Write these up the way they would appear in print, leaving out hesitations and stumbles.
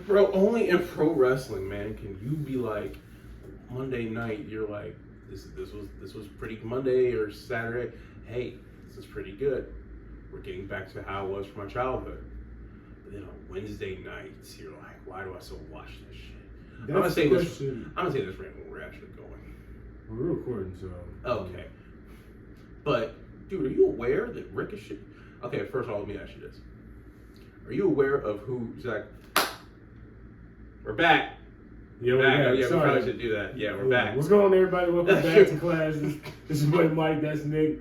Bro, only in pro wrestling, man, can you be like Monday night. You're like, this was pretty Monday or Saturday. Hey, this is pretty good. We're getting back to how it was for my childhood. But then on Wednesday nights, you're like, why do I still watch this shit? I'm gonna say this right when we're actually going. We're recording, so okay. But dude, are you aware that Ricochet? Okay, first of all, let me ask you this: are you aware of who Zach? We're back. Yeah, we're back. Yeah, we probably should do that. Yeah, we're back. What's going on, everybody? Welcome back to class. This is Mike, that's Nick.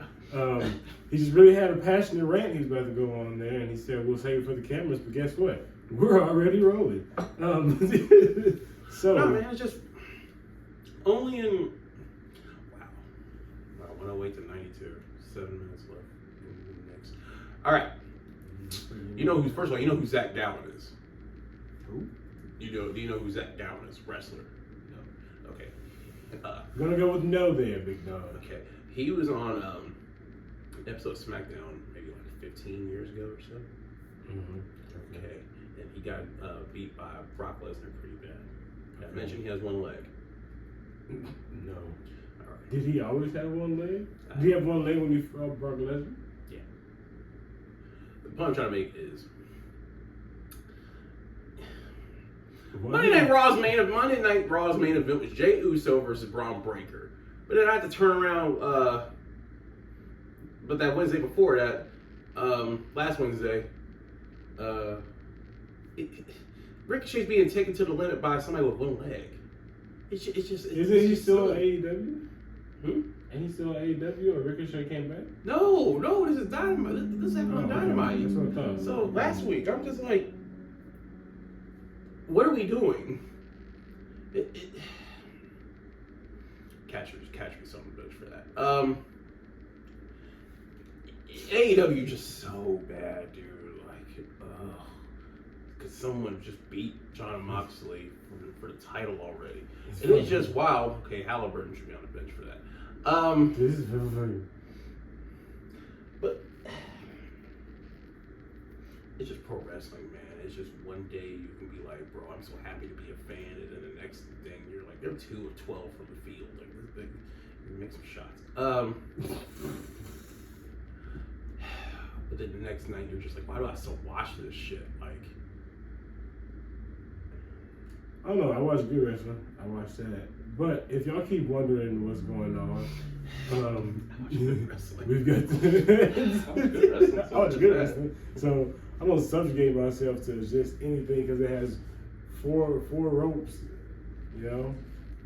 He just really had a passionate rant he's about to go on there, and he said we'll save it for the cameras, but guess what? We're already rolling. So no, man, it's just only in wow. I want to wait to 92. 7 minutes left in the Knicks. All right. You know who's first of all, you know who Zach Gowen is. Who? Do you know who Zach Gowen is? Wrestler. No. Okay. Gonna go with no there, big dog. Okay. He was on an episode of SmackDown maybe like 15 years ago or so. Mm-hmm. Okay. And he got beat by Brock Lesnar pretty bad. I mentioned he has one leg. No. All right. Did he always have one leg? Did he have one leg when you fought Brock Lesnar? Yeah. The point I'm trying to make is Monday Night Raw's main event was Jey Uso versus Braun Breaker. But then I had to turn around but that Wednesday before that, last Wednesday, Ricochet's being taken to the limit by somebody with one leg. Isn't he still in AEW? Hmm? Ain't he still in AEW or Ricochet came back? No, this is Dynamite. This happened on Dynamite. That's what I thought. So last week, I'm just like, what are we doing? Catch me something bitch for that. AEW just so bad, dude. Like, because someone just beat John Moxley for the title already. And it's just wild. Okay, Halliburton should be on the bench for that. This is very funny. But it's just pro wrestling, man. It's just one day you can be like, bro, I'm so happy to be a fan, and then the next thing you're like, they're 2 of 12 from the field. Like, this big, you make some shots. But then the next night you're just like, why do I still watch this shit? Like, I don't know. I watch good wrestling. I watch that. But if y'all keep wondering what's going on, we've got I watch good wrestling. So I'm gonna subjugate myself to just anything because it has four ropes. You know,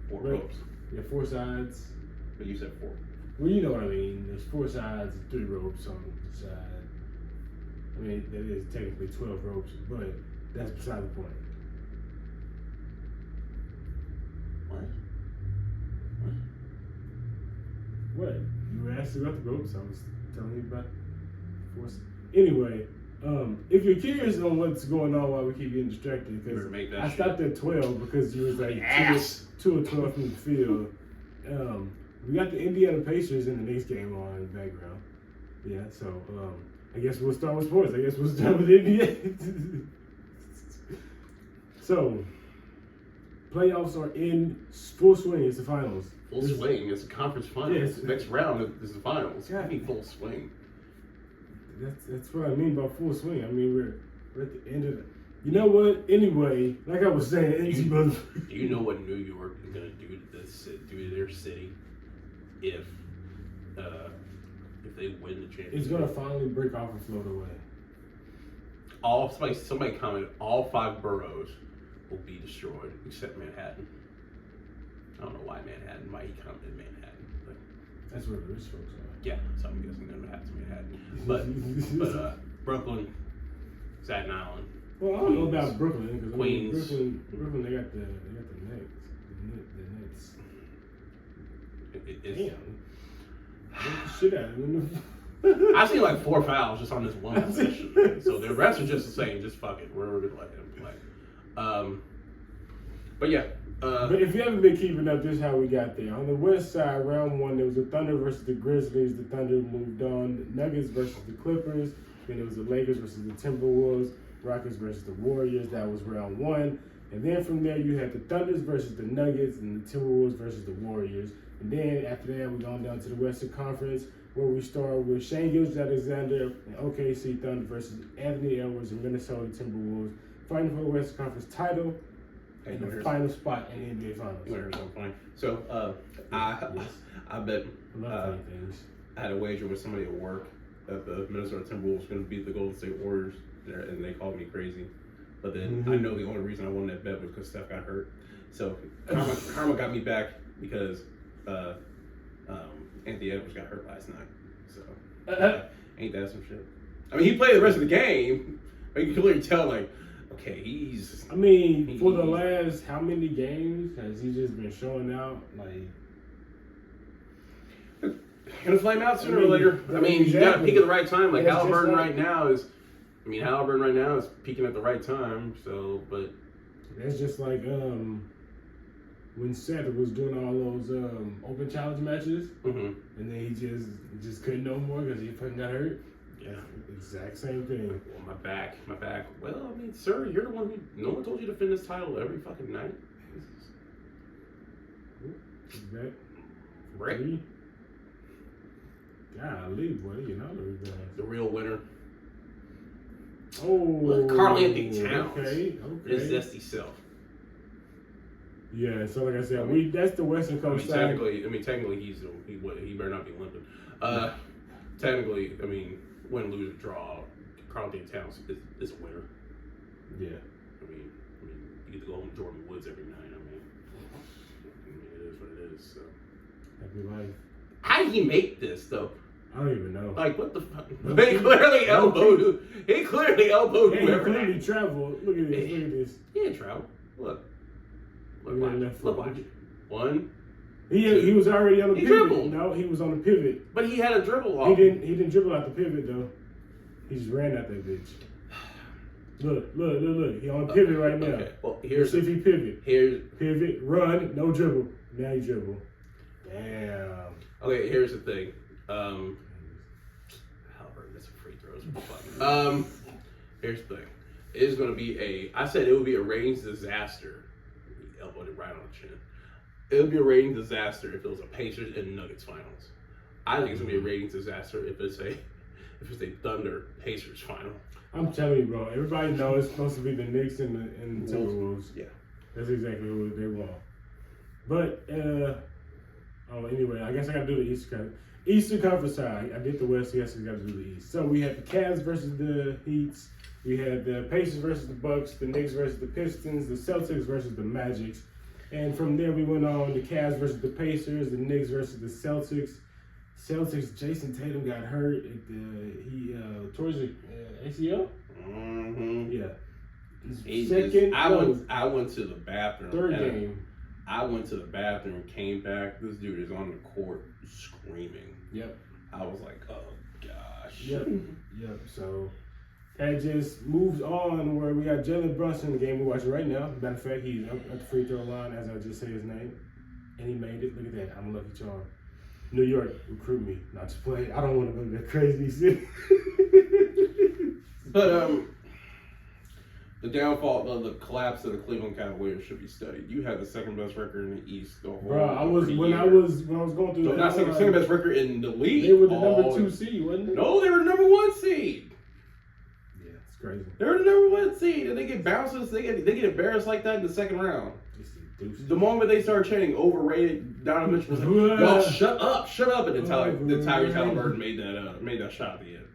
4 ropes. Yeah, 4 sides. But you said 4. Well, you know what I mean. There's 4 sides, 3 ropes on the side. I mean, that is technically 12 ropes, but that's beside the point. What? You were asked about the ropes. I was telling you about force. Anyway, if you're curious on what's going on while we keep getting distracted, because I stopped at 12 because you was like 2 or 12 from the field. We got the Indiana Pacers in the Knicks game on in the background. Yeah, so I guess we'll start with sports. I guess we'll start with NBA. So, playoffs are in full swing. It's the finals. Full swing. It's a conference finals. Yes. Next round is the finals. God. I mean full swing. That's what I mean by full swing. I mean we're at the end of it. You know what? Anyway, like I was saying, do you know what New York is gonna do to their city if they win the championship? It's gonna finally break off and float away. Somebody commented all 5 boroughs will be destroyed except Manhattan. I don't know why Manhattan. Why he commented Manhattan? But that's where the rich folks are. Yeah, so I'm guessing they're Manhattan. But Brooklyn, Staten Island. Well, I don't know about Brooklyn because Queens. Brooklyn, they got the Knicks. The Knicks. Damn. Shit out of them. I've seen like 4 fouls just on this one possession. So the refs are just saying, just fuck it. We're gonna let him play. But yeah. But if you haven't been keeping up, this is how we got there. On the west side, round 1, there was the Thunder versus the Grizzlies. The Thunder moved on. The Nuggets versus the Clippers. Then it was the Lakers versus the Timberwolves. Rockets versus the Warriors. That was round 1. And then from there, you had the Thunders versus the Nuggets and the Timberwolves versus the Warriors. And then after that, we're going down to the Western Conference, where we start with Shane Gilgeous-Alexander and OKC Thunder versus Anthony Edwards and Minnesota Timberwolves, fighting for the Western Conference title and the final spot in the NBA Finals. You want to hear something funny? So, I bet I had a wager with somebody at work that the Minnesota Timberwolves were going to beat the Golden State Warriors, and they called me crazy. But then I know the only reason I won that bet was because Steph got hurt. So karma got me back because Anthony Edwards got hurt last night. So ain't that some shit? I mean, he played the rest of the game, but you can clearly tell, like, okay, he's. I mean, for the last how many games has he just been showing out? Like, gonna flame out sooner or later. I mean, you got to peak at the right time. Like Halliburton right now is. I mean, Halliburton right now is peaking at the right time. So, but that's just like when Seth was doing all those open challenge matches, and then he just couldn't no more because he fucking got hurt. Yeah, exact same thing. Well, my back. Well, I mean, sir, you're the one who. No one told you to defend this title every fucking night. Is that right? Golly, boy, you know the real winner. Oh, Karl Anthony Towns. Okay. His zesty self. Yeah, so like I said, that's the Western Coast side. Technically, he better not be limping. Technically, I mean, win, lose, or draw, Karl Anthony Towns is a winner. Yeah. I mean, you get to go home to Jordan Woods every night. I mean, it is what it is. So. Happy life. How did he make this though? I don't even know. Like, what the fuck? He clearly elbowed whoever. He clearly traveled. Look at this. He didn't travel. Look, watch. One. He was already on the pivot. Dribbled. No, he was on the pivot. But he had a dribble off. He didn't dribble out the pivot though. He just ran out that bitch. Look. He on the pivot right now. Okay. Well, here's if he pivot. Here's pivot, run, no dribble. Now you dribble. Damn. Okay, here's the thing. Halliburton, that's some free throws. Here's the thing. It's going to be I said it would be a ratings disaster. He elbowed it right on the chin. It would be a ratings disaster if it was a Pacers and Nuggets finals. I think it's going to be a ratings disaster if it's a Thunder Pacers final. I'm telling you, bro. Everybody knows it's supposed to be the Knicks and the Timberwolves. Yeah. That's exactly what they want. But, anyway, I guess I got to do the Eastern Conference side. I did the West, yes, I got to do the East. So we had the Cavs versus the Heats. We had the Pacers versus the Bucks, the Knicks versus the Pistons, the Celtics versus the Magic. And from there we went on the Cavs versus the Pacers, the Knicks versus the Celtics. Jason Tatum got hurt. He towards the ACL. Mm-hmm. Yeah. I went to the bathroom. Third game. I went to the bathroom, came back. This dude is on the court screaming. Yep. I was like, oh gosh. Yep. So that just moves on where we got Jalen Brunson in the game we're watching right now. Matter of fact, he's up at the free throw line as I just say his name, and he made it. Look at that. I'm a lucky charm. New York, recruit me. Not to play. I don't want to go to that crazy city. But the downfall of the collapse of the Cleveland Cavaliers should be studied. You had the second best record in the East the whole Bro, I was going through. Not second best record in the league. They were the number 2 seed, wasn't they? No, they were the number 1 seed. Yeah, it's crazy. They were the number 1 seed, and they get bounces. They get embarrassed like that in the second round. The moment they started chanting overrated, Donovan Mitchell was like, "Y'all shut up!" And then Tyrese Halliburton made that shot at the end.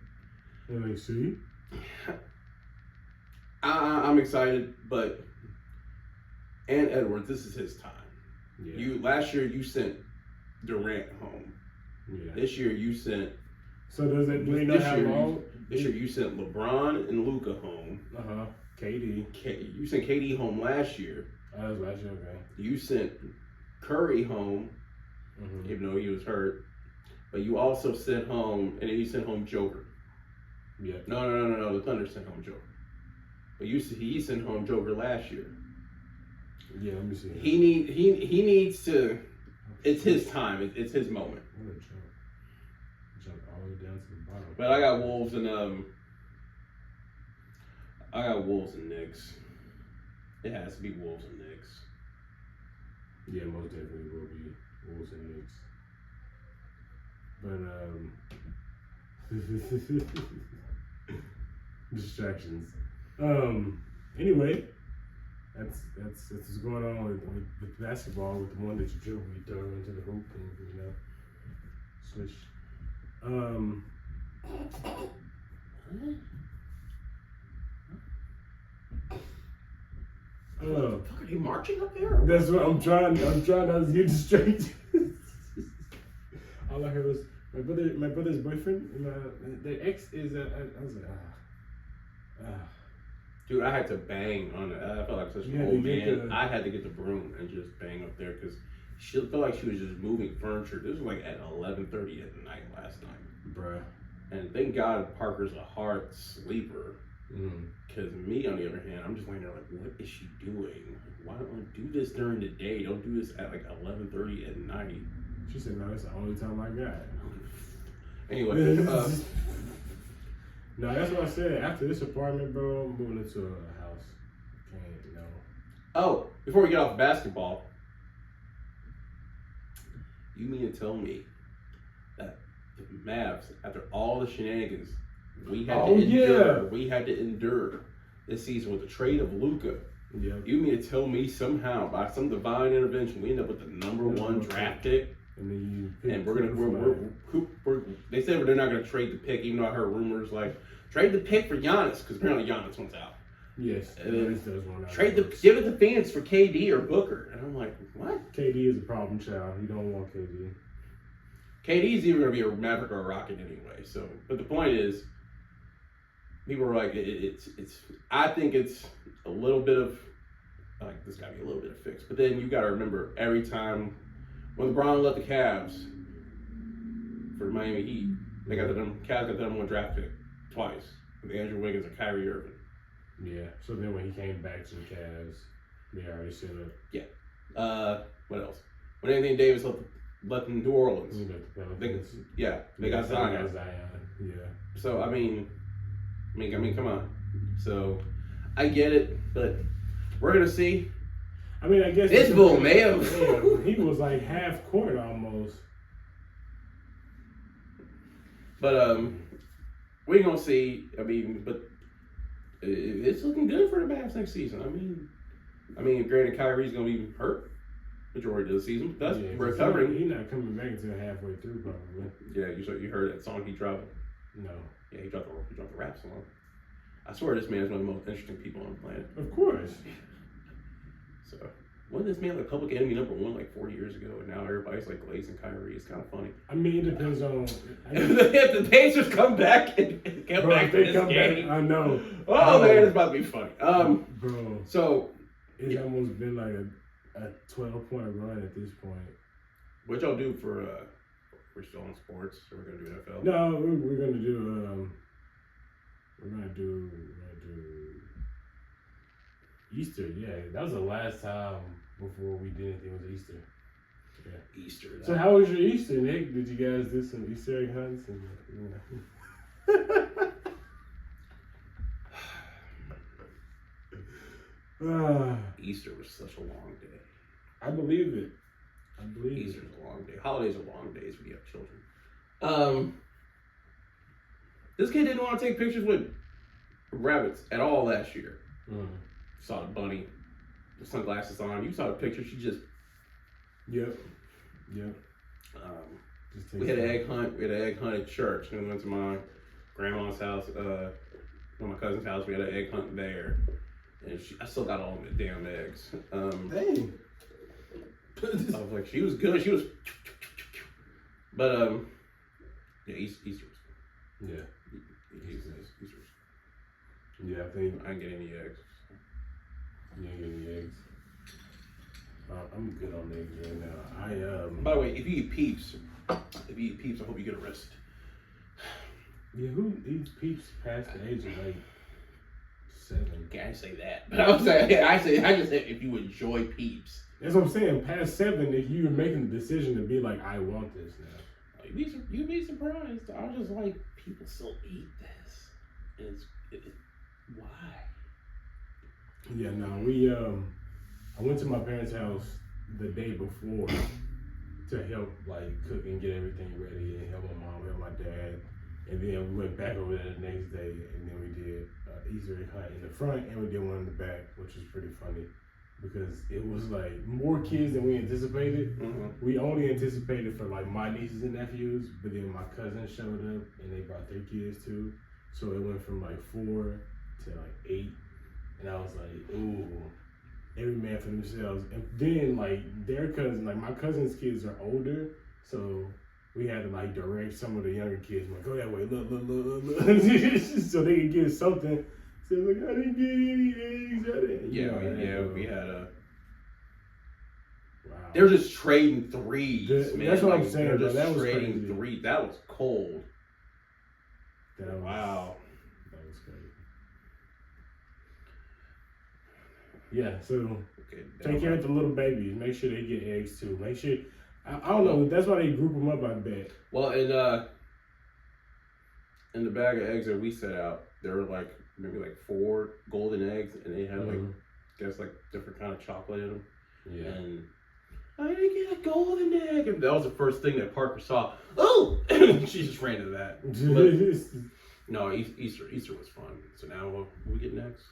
Let me see. I'm excited, but Edwards, this is his time. Yeah. Last year you sent Durant home. Yeah. This year you sent. So do they not have all? This year you sent LeBron and Luka home. KD. You sent KD home last year. That was last year, okay. You sent Curry home, even though he was hurt. But you also sent home, and then you sent home Joker. Yeah. No. The Thunder sent home Joker. But he sent home Joker last year. Yeah, let me see. He needs to. It's his time. It's his moment. What a jump all the way down to the bottom. But I got Wolves and I got Wolves and Knicks. It has to be Wolves and Knicks. Yeah, most definitely will be Wolves and Knicks. But distractions. Anyway, that's what's going on with basketball, with the one that you dribble, you throw into the hoop and switch. Are they marching up there? That's what I'm trying not to get distracted. All I heard was my brother's boyfriend. The ex is. I was like, Dude, I had to bang on it. I felt like such an old man. I had to get the broom and just bang up there because she felt like she was just moving furniture. This was like at 11:30 at night last night, bruh. And thank God Parker's a hard sleeper. Because me, on the other hand, I'm just laying there like, what is she doing? Like, why don't I do this during the day? Don't do this at like 11:30 at night. She said, no, it's the only time I got. Anyway, no, that's what I said. After this apartment, bro, I'm moving into a house. Can't, no. Oh, before we get off basketball, you mean to tell me that the Mavs, after all the shenanigans we had to endure this season with the trade of Luka. Yep. You mean to tell me somehow by some divine intervention we end up with the number one draft pick? And they said they're not gonna trade the pick, even though I heard rumors like trade the pick for Giannis because apparently Giannis wants out. Yes, Giannis does want out. Give it to fans for KD or Booker, and I'm like, what? KD is a problem child. You don't want KD. KD's either gonna be a Maverick or a Rocket anyway. So, but the point is, people are like, it's. I think it's a little bit of like this got to be a little bit of fix. But then you got to remember every time when LeBron left the Cavs for the Miami Heat, they got Cavs got the number one draft pick twice with Andrew Wiggins and Kyrie Irving. Yeah. So then when he came back to the Cavs, they already set up. Yeah. What else? When Anthony Davis left in New Orleans, they got Zion. Yeah. So I mean, come on. So I get it, but we're gonna see. I mean, I guess this bull may have. He was like half court almost. But we're gonna see. I mean, but it's looking good for the Mavs next season. I mean, granted, Kyrie's gonna be hurt majority of the season. That's recovering. He's not coming back until halfway through, probably. Yeah, you heard that song he dropped? No. Yeah, he dropped the rap song. I swear this man is one of the most interesting people on the planet. Of course. So, wasn't this man like Public Enemy #1 like 40 years ago, and now everybody's like glazing Kyrie? It's kind of funny. I mean, it depends on if the Pacers come back and come back to this game. I know. Oh man, it's about to be funny. Bro. So it's almost been like a 12-point run at this point. What y'all do for? We're still on sports, so we're gonna do NFL. No, we're gonna do. We're gonna do Easter. Yeah, that was the last time before we did anything with Easter. Yeah. Easter. So how was your Easter, Nick? Did you guys do some Easter egg hunts? Easter was such a long day. I believe it. Easter's a long day. Holidays are long days when you have children. This kid didn't want to take pictures with rabbits at all last year. Saw the bunny, the sunglasses on. You saw the picture. She just. Yep. We had an egg hunt. We had an egg hunt at church. And we went to my grandma's house, my cousin's house. We had an egg hunt there, and I still got all the damn eggs. Dang. I was like, she was good. She was. But yeah, Easter's. Yeah. Easter's. Yeah, I think I didn't get any eggs. You didn't get any eggs. I'm good on eggs right now. By the way, if you eat Peeps, I hope you get arrested. Yeah, who eats Peeps past the age of like 7? Can't say that, but I just said if you enjoy Peeps. That's what I'm saying. Past 7, if you're making the decision to be like, I want this now. You'd be surprised. I was just like, people still eat this. And why? Yeah, no, I went to my parents' house the day before to help like cook and get everything ready and help my mom, help my dad. And then we went back over there the next day and then we did Easter egg hunt in the front and we did one in the back, which was pretty funny because it was like more kids than we anticipated. Mm-hmm. We only anticipated for like my nieces and nephews, but then my cousins showed up and they brought their kids too. So it went from like 4 to like 8. And I was like, ooh, every man for themselves. And then like their cousins, like my cousin's kids are older, so we had to like direct some of the younger kids, like, go that way, look. So they could get something. So like, I didn't get any eggs. We had a. Wow. They're just trading threes, man. That's what I'm saying. They're just trading crazy. Threes. That was cold. Wow. That was crazy. Yeah, so take care of the little babies. Make sure they get eggs too. Make sure. I don't know. That's why they group them up, I bet. Well, in the bag of eggs that we set out, there were like maybe like 4 golden eggs, and they had like different kind of chocolate in them. Yeah. And I didn't get a golden egg, and that was the first thing that Parker saw. Oh, she just ran to that. But, no, Easter was fun. So now what we get next?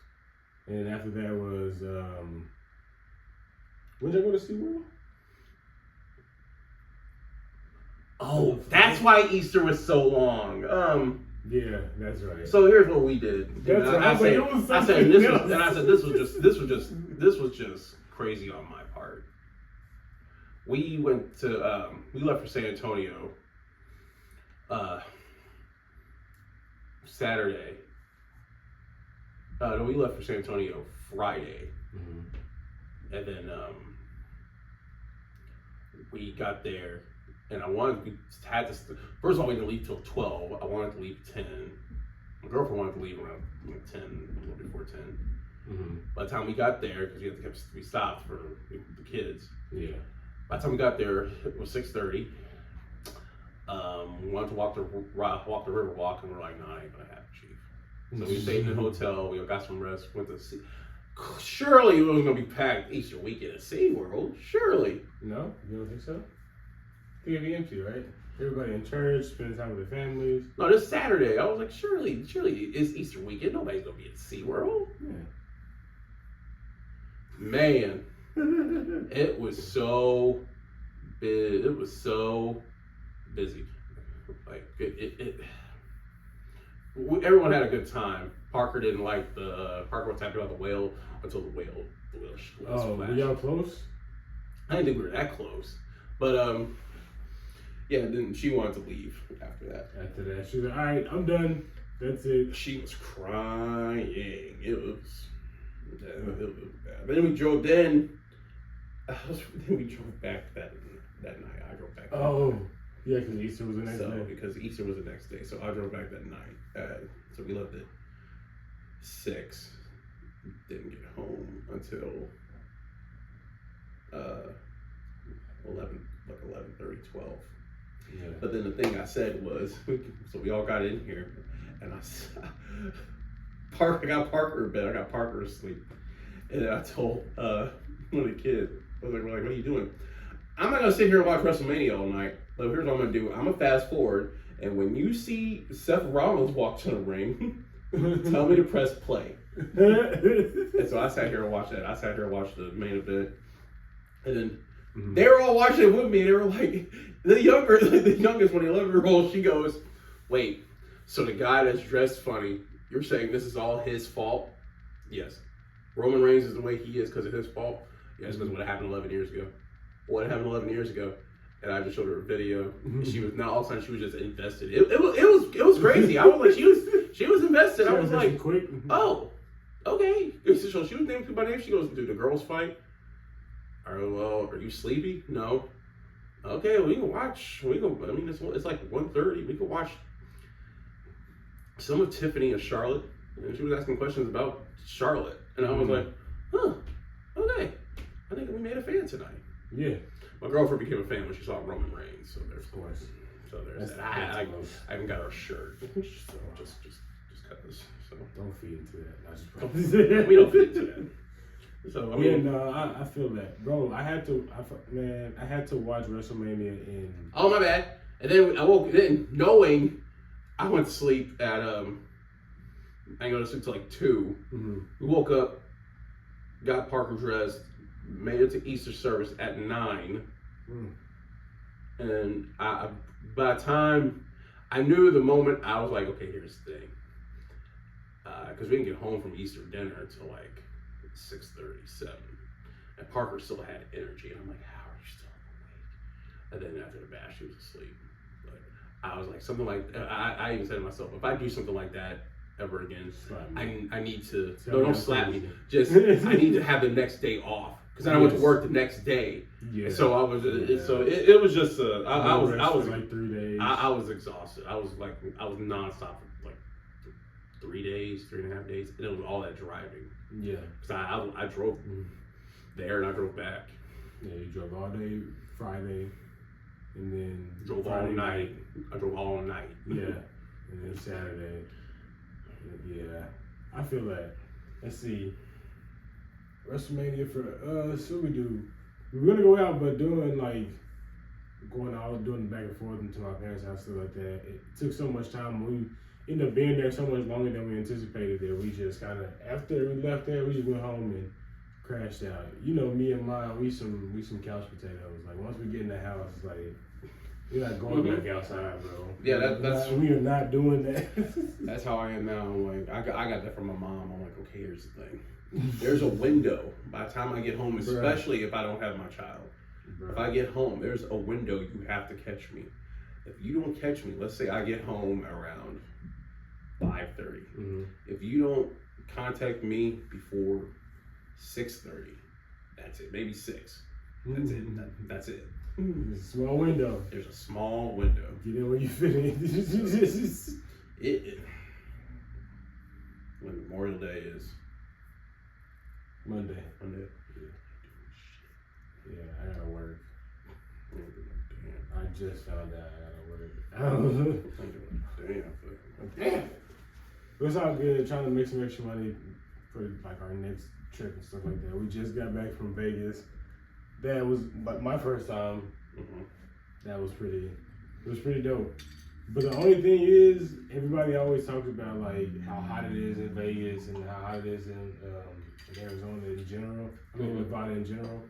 And after that was when did I go to SeaWorld? Oh, that's why Easter was so long. Yeah, that's right. So here's what we did. That's right. I said this was just crazy on my part. We went to we left for San Antonio Saturday. No, we left for San Antonio Friday. Mm-hmm. And then we got there. And first of all, we didn't leave till 12. I wanted to leave 10. My girlfriend wanted to leave around 10, a little before 10. Mm-hmm. By the time we got there, because we stopped for the kids. Yeah. By the time we got there, it was 6:30. We wanted to walk the river walk, and we're like, no, I ain't gonna have it, Chief. So we stayed in the hotel. We got some rest. Went to see. Surely it wasn't gonna be packed Easter weekend at SeaWorld. Surely. No, you don't think so? It'd be empty, right? Everybody in church, spending time with their families. No, this Saturday. I was like, surely it's Easter weekend. Nobody's gonna be at SeaWorld. Yeah. Man, it was so big. It was so busy. Like everyone had a good time. Parker didn't like Parker was happy about the whale until the whale splashed. Were y'all close? I didn't think we were that close, but yeah, then she wanted to leave after that. After that, she was like, all right, I'm done. That's it. She was crying. It was bad. Then we drove back that night. I drove back. Yeah, because Easter was the next day. Because Easter was the next day. So I drove back that night. So we left at 6. Didn't get home until 11:30, 12. Yeah. But then the thing I said was, so we all got in here, and I got Parker in bed. I got Parker asleep, and then I told one of the kids, I was like, "What are you doing?" I'm not gonna sit here and watch WrestleMania all night. But here's what I'm gonna do. I'm gonna fast forward, and when you see Seth Rollins walk to the ring, tell me to press play. And so I sat here and watched that. I sat here and watched the main event, and then. Mm-hmm. They were all watching it with me. They were like, the youngest one, the 11-year-old, she goes, wait, so the guy that's dressed funny, you're saying this is all his fault? Yes. Roman Reigns is the way he is because of his fault? Yes, because what happened 11 years ago. What happened 11 years ago? And I just showed her a video. Mm-hmm. And she was, now all of a sudden she was just invested. It was crazy. I was like, she was invested. I was like, oh, okay. So she was named by name. She goes, dude, the girls fight. Well, are you sleepy? No. Okay, we can watch. It's like 1:30. We can watch some of Tiffany and Charlotte. And she was asking questions about Charlotte. And I was like, okay. I think we made a fan tonight. Yeah. My girlfriend became a fan when she saw Roman Reigns. So there's that. I haven't got her shirt. So just cut this. So don't feed into that. We don't feed into that. So I mean, I feel that, bro. I had to watch WrestleMania in. Oh my bad. And then I woke then knowing I went to sleep at I didn't go to sleep till like 2. Mm-hmm. We woke up, got Parker dressed, made it to Easter service at 9, and by the time I knew the moment, I was like, okay, here's the thing, because we didn't get home from Easter dinner until like 6:37, and Parker still had energy, and I'm like, how are you still awake? And then after the bash, she was asleep. But I was like, something like I even said to myself, if I do something like that ever again, I need to don't slap me. Just I need to have the next day off because I went to work the next day. Yeah. So I was it was just I was like 3 days. I was exhausted. I was nonstop for like 3 days, 3.5 days, and it was all that driving. Yeah. Because I drove there and I drove back. Yeah, you drove all day Friday, and then drove Friday all night. I drove all night. Yeah, and then Saturday. Yeah, I feel that. Let's see. WrestleMania for us, what we do? We were gonna go out, but doing the back and forth into my parents' house, stuff like that. It took so much time. We ended up being there so much longer than we anticipated that we just kind of, after we left there, we just went home and crashed out. You know, me and mine, we some couch potatoes. Like once we get in the house, it's like we're not going back outside, bro. Yeah, we are not doing that. That's how I am now. I'm like, I got that from my mom. I'm like, okay, here's the thing. There's a window by the time I get home, especially if I don't have my child. If I get home, there's a window you have to catch me. If you don't catch me, let's say I get home around 5:30. If you don't contact me before 6:30, that's it. Maybe 6. That's it. That's it. There's a small window. There's a small window. Get in where you fit in. When Memorial Day is Monday. Yeah, I gotta work. I just found out I gotta work. Damn. But it's all good. Trying to make some extra money for like our next trip and stuff like that. We just got back from Vegas. That was like my first time. That was pretty. It was pretty dope. But the only thing is, everybody always talks about like how hot it is in Vegas and how hot it is in Arizona in general. I mean Nevada in general.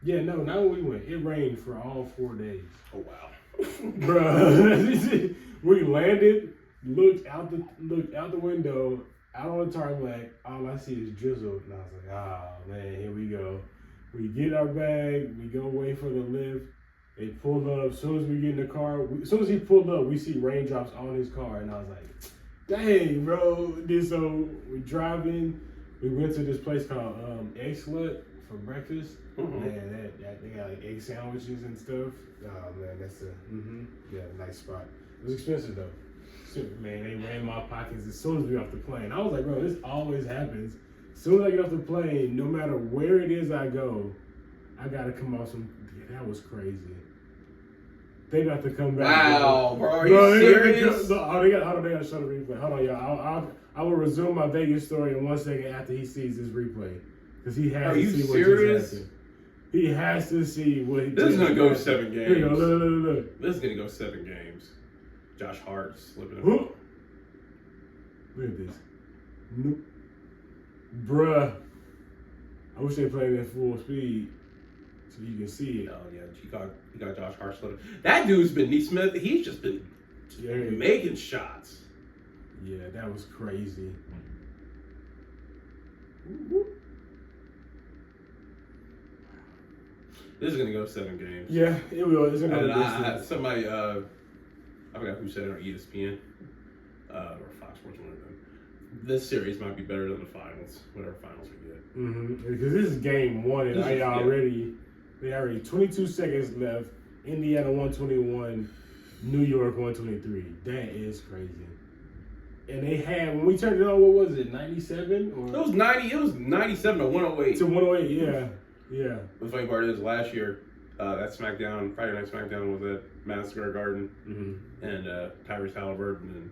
Yeah, no, not when we went. It rained for all 4 days. Oh wow, bruh. We landed, looked out the window, out on the tarmac. All I see is drizzle, and I was like, oh man, here we go. We get our bag, we go wait for the lift. They pulled up. As soon as we get in the car, as soon as he pulled up, we see raindrops on his car, and I was like, dang, bro. So we're driving. We went to this place called Egg Slut for breakfast. Man, they got like egg sandwiches and stuff. Oh man, that's a nice spot. It was expensive though. Man, they ran my pockets as soon as we got off the plane. I was like, bro, this always happens. As soon as I get off the plane, no matter where it is I go, I gotta come off some. Yeah, that was crazy. They got to come back. Wow, bro, are you serious? They gotta show the replay. Hold on, y'all. I will resume my Vegas story in 1 second after he sees this replay. Because he has to see what just happened. He has to see what he This is going to go 7 games. Here you go, look. This is going to go 7 games. Josh Hart slipping up. Look at this. Nope. Bruh. I wish they played it at full speed so you can see it. Oh, yeah. He got Josh Hart slipping. That dude's been Neesmith. He's just been making shots. Yeah, that was crazy. This is gonna go 7 games. Yeah, it will. It's gonna go. Somebody, I forgot who said it on ESPN or Fox Sports, one of them. This series might be better than the finals, whatever finals we get. Because this is game 1, and they already 22 seconds left. Indiana 121, New York 123. That is crazy. And they had, when we turned it on, what was it, 97? Or? It was 97 to 108. To 108, yeah. The funny part is, last year, that SmackDown, Friday Night SmackDown was at Madison Square Garden, and Tyrese Halliburton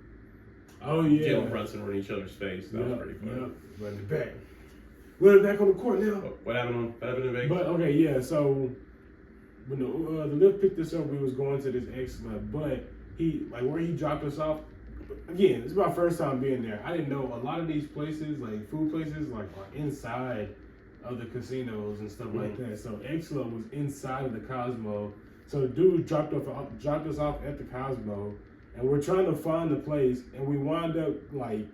and Jalen Brunson were in each other's face. That was pretty funny. Running back. We're back on the court now. What happened in Vegas? But okay, yeah. So when the Lyft picked us up, we was going to this X-Club, but where he dropped us off. Again, it's my first time being there. I didn't know a lot of these places, like food places, like are inside of the casinos and stuff like that. So X-Club was inside of the Cosmo. So the dude dropped us off at the Cosmo, and we're trying to find the place, and we wind up like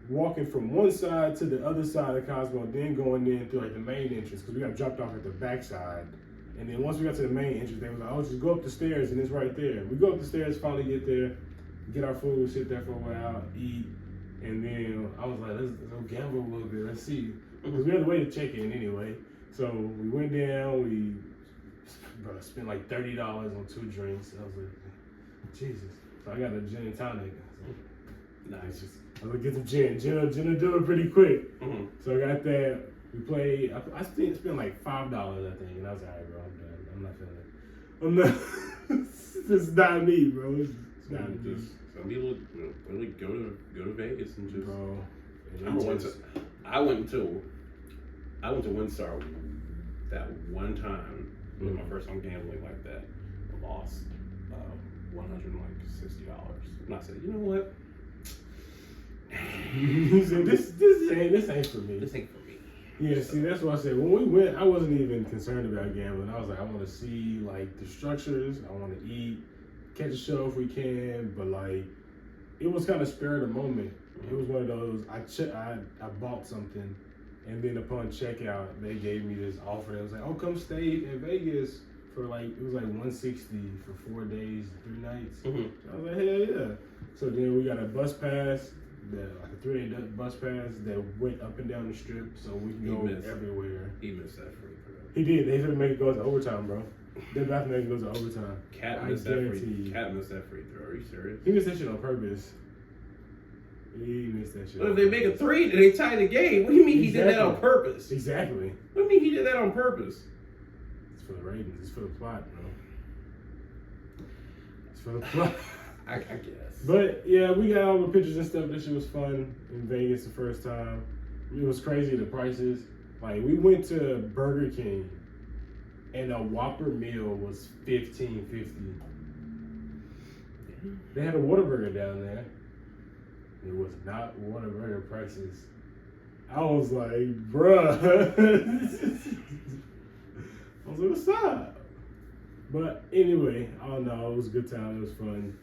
walking from one side to the other side of the Cosmo, then going in through like the main entrance because we got dropped off at the back side. And then once we got to the main entrance, they was like, "Oh, just go up the stairs, and it's right there." We go up the stairs, finally get there, get our food, sit there for a while, eat, and then I was like, "Let's go gamble a little bit. Let's see," because we had to wait to check in anyway. So we went down. We spent like $30 on 2 drinks. I was like, Jesus. So I got a gin and tonic. Nice. I was like, get some gin. Gin will do it pretty quick. So I got that. We played. I spent like $5, I think, and I was like, all right, bro, I'm done. I'm not feeling it. I'm not. It's not me, bro. It's not me. Some people really go to Vegas and just. Bro. I went to Windstar that one time. It was my first time gambling like that. I lost $160. And I said, you know what? He said, this ain't for me. This ain't for me. Yeah, see, that's what I said. When we went, I wasn't even concerned about gambling. I was like, I want to see like the structures. I want to eat, catch a show if we can. But like, it was kind of spur of the moment. It was one of those. I bought something. And then upon checkout, they gave me this offer. It was like, "Oh, come stay in Vegas for it was like $160 for 4 days, 3 nights." I was like, "Hell yeah!" So then we got a bus pass, like a 3-day bus pass that went up and down the strip, so we can go everywhere. He missed that free throw. He did. They said make it go to overtime, bro. They're about to make it go to overtime. Cat missed that free throw. Are you serious? He missed that shit on purpose. He missed that shit. But if they make a 3, then they tie the game. What do you mean he did that on purpose? Exactly. What do you mean he did that on purpose? It's for the ratings. It's for the plot, bro. It's for the plot. I guess. But yeah, we got all the pictures and stuff. This shit was fun in Vegas the first time. It was crazy, the prices. Like, we went to Burger King, and a Whopper meal was $15.50. They had a Whataburger down there. It was not Whataburger prices. I was like, bruh. I was like, what's up? But anyway, all in all, it was a good time. It was fun.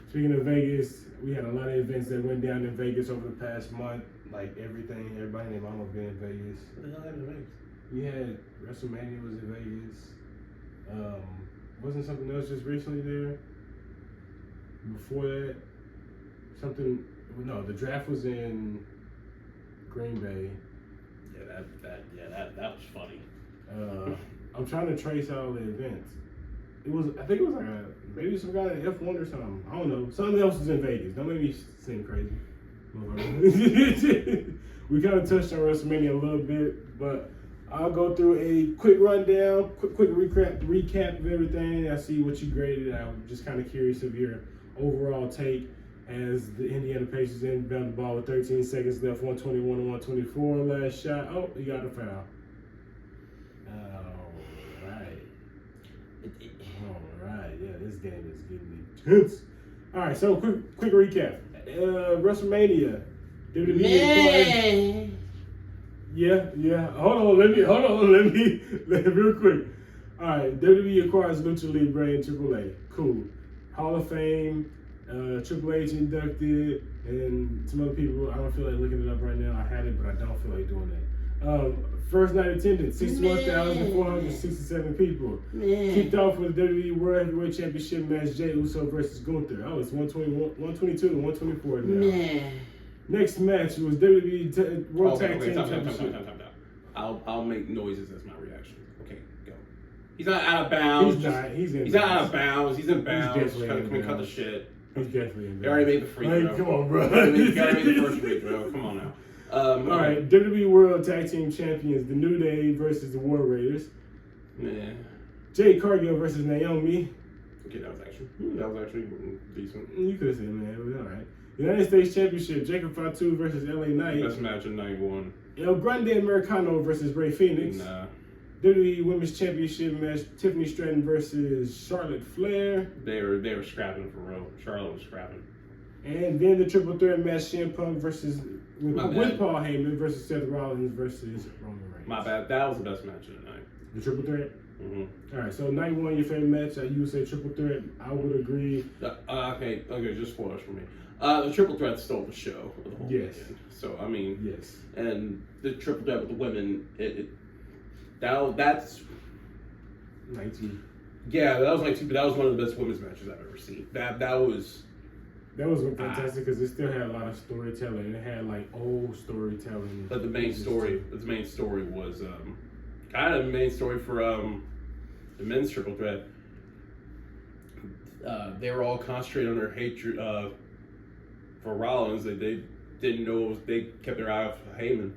Speaking of Vegas, we had a lot of events that went down in Vegas over the past month. Like everything, everybody and their mama been in Vegas. What the hell happened in Vegas? We had WrestleMania was in Vegas. Wasn't something else just recently there? Before that, the draft was in Green Bay. Yeah, that was funny. I'm trying to trace all the events. I think it was like maybe some guy at F1 or something. I don't know. Something else was in Vegas. Don't make me seem crazy. We kind of touched on WrestleMania a little bit, but I'll go through a quick rundown, quick recap of everything. I see what you graded. I'm just kind of curious of your overall take as the Indiana Pacers inbound the ball with 13 seconds left, 121 to 124. Last shot. Oh, you got a foul. All right. Yeah, this game is getting intense. All right, so quick recap. WrestleMania. WWE. Yeah. Hold on. Let me real quick. All right, WWE acquires Lucha Libre and AAA. Cool. Hall of Fame. Triple H inducted, and some other people. I don't feel like looking it up right now. I had it, but I don't feel like doing that. First night attendance, 61,467 people. Kicked off with the WWE World Heavyweight Championship match, Jey Uso versus Gunther. Oh, it's 122 to 124 now. Next match was WWE World Tag Team Championship. I'll make noises as my reaction. Okay, go. He's not out of bounds. He's not out of bounds. He's in bounds. Can we cut the shit? He's definitely in bounds. They already made the free throw. Come on, bro. You already made the first free throw. Come on now. All right, WWE World Tag Team Champions, The New Day versus the War Raiders. Yeah. Jade Cargill versus Naomi. Okay, that was actually decent. You could have said, man, it was all right. United States Championship, Jacob Fatu versus LA Knight. Best match of night 1. El Grande Americano versus Ray Phoenix. Nah. WWE Women's Championship match, Tiffany Stratton versus Charlotte Flair. They were scrapping for Raw. Charlotte was scrapping. And then the triple threat match, CM Punk versus with Paul Heyman versus Seth Rollins versus Roman Reigns. My bad. That was the best match of the night. The triple threat? Mm-hmm. All right, so night one, your favorite match, you would say triple threat. I would agree. Okay, just spoilers for me. The triple threat stole the show for the whole weekend. So, I mean, yes. And the triple threat with the women, that's 19. Yeah, that was 19, but that was one of the best women's matches I've ever seen. That was fantastic because it still had a lot of storytelling. It had like old storytelling. But the main story was kind of the main story for the men's triple threat. They were all concentrated on their hatred for Rollins. They didn't know they kept their eye off Heyman.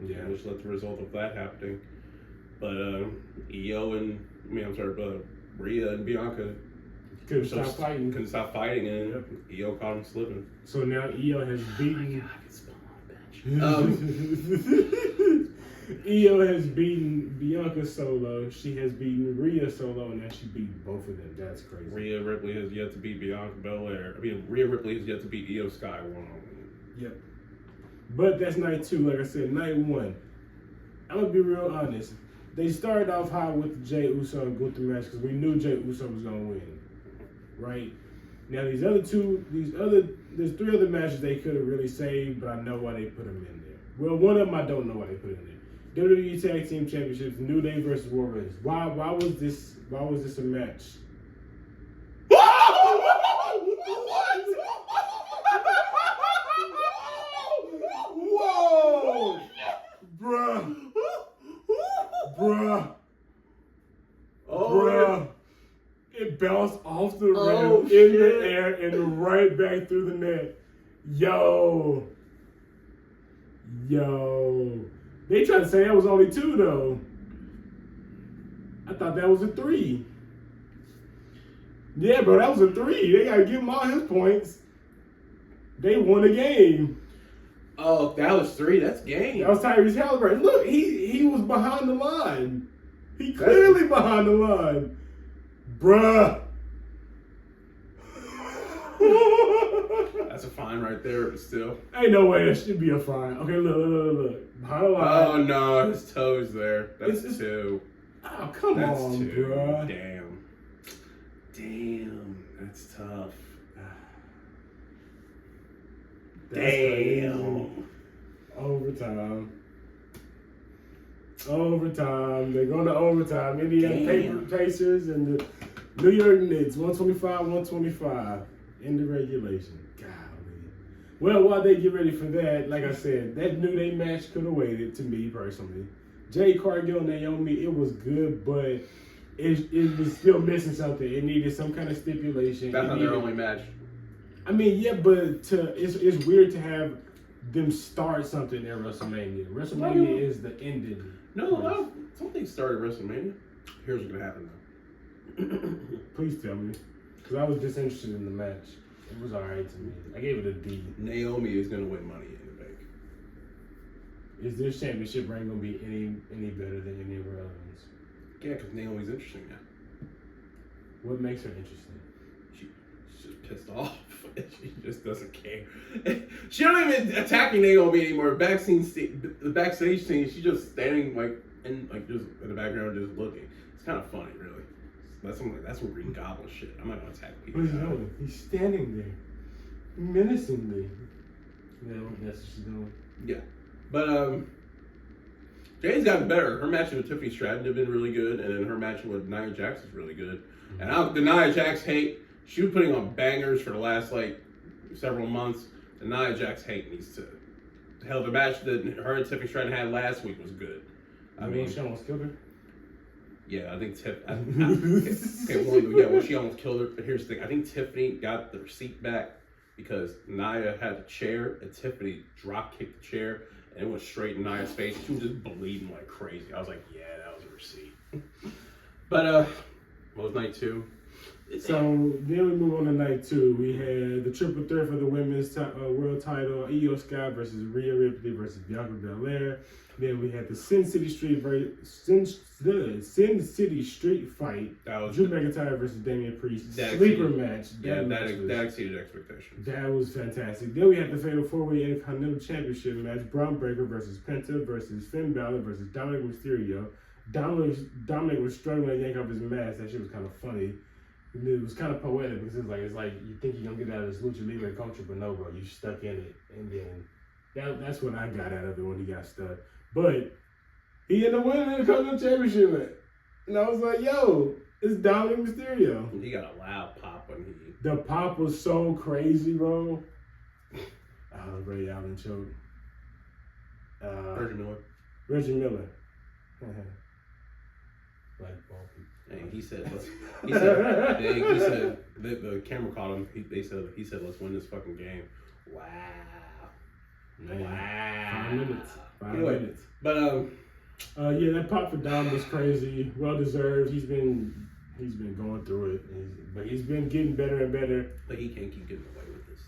Yeah, which led to the result of that happening. But Rhea and Bianca couldn't stop fighting, and Io caught him slipping. So now Io has beaten. Io has beaten Bianca solo. She has beaten Rhea solo, and now she beat both of them. That's crazy. Rhea Ripley has yet to beat Bianca Belair. Rhea Ripley has yet to beat Io Sky one-on-one. Yep. But that's night two. Like I said, night one. I'm gonna be real honest. They started off high with Jey Uso and Gunther match because we knew Jey Uso was gonna win, right? Now there's three other matches they could have really saved, but I know why they put them in there. Well, one of them I don't know why they put in there. WWE Tag Team Championships, New Day versus War Raiders. Why was this a match? Whoa! Bruh. Bruh. It bounced off the rim in the air and right back through the net. Yo. They tried to say that was only 2 though. I thought that was a 3. Yeah, bro, that was a 3. They gotta give him all his points. They won the game. Oh, that was 3. That's game. That was Tyrese Halliburton. Look, he was behind the line. He clearly behind the line. Bruh. That's a fine right there, but still. Ain't no way that should be a fine. Okay, look. Behind the line. Oh, no, his toe's there. That's 2. Oh, come on, 2. Bruh. Damn, that's tough. Damn. Overtime. They're going to overtime. Indiana Pacers and the New York Knicks. 125. End of regulation. Golly. Well, while they get ready for that, like I said, that New Day match could have waited, to me personally. Jade Cargill, Naomi, it was good, but it was still missing something. It needed some kind of stipulation. That's not their only match. I mean, yeah, but it's weird to have them start something at WrestleMania. WrestleMania is the ending. No, something started WrestleMania. Here's what's gonna happen though. Please tell me, because I was disinterested in the match. It was alright to me. I gave it a D. Naomi is gonna win Money in the Bank. Is this championship reign gonna be any better than any of her other ones? Yeah, because Naomi's interesting now. What makes her interesting? She's just pissed off. She just doesn't care. She don't even attacking Naomi anymore. The backstage scene, she's just standing just in the background, just looking. It's kind of funny, really. That's some Green Goblin shit. I'm not gonna attack people. What is he doing? He's standing there, menacingly. Yeah, that's what she's doing. Yeah, but Jade's gotten better. Her match with Tiffany Stratton have been really good, and then her match with Nia Jax is really good. Mm-hmm. And I don't deny Jax hate. She was putting on bangers for the last several months. The Nia Jax hate needs to. Hell, the match that her and Tiffany Stratton had last week was good. I mean, she almost killed her. Yeah, I think she almost killed her. But here's the thing: I think Tiffany got the receipt back because Nia had a chair and Tiffany drop kicked the chair and it went straight in Nia's face. She was just bleeding like crazy. I was like, yeah, that was a receipt. But what was night 2? So then we move on to night 2. We had the triple threat for the women's world title: Io Sky versus Rhea Ripley versus Bianca Belair. Then we had the Sin City Street fight. That was Drew McIntyre versus Damian Priest. Sleeper match. That exceeded expectations. That was fantastic. Then we had the Fatal 4-Way Intercontinental Championship match: Braun Breaker versus Penta versus Finn Balor versus Dominic Mysterio. Dominic was struggling to yank off his mask. That shit was kind of funny. It was kind of poetic because it's like you think you're gonna get out of this lucha libre culture, but no, bro, you stuck in it. And then that's what I got out of it when he got stuck. But he ended up winning the Intercontinental Championship, and I was like, yo, it's Dominic Mysterio. He got a loud pop when he. The pop was so crazy, bro. Ray Allen choked. Reggie Miller. Black ball people. And he said, the camera caught him. He said, let's win this fucking game. Wow. Man. Wow. 5 minutes. 5 minutes. But yeah, that pop for Dom was crazy. Well deserved. He's been going through it, but he's been getting better and better. But he can't keep getting away with this.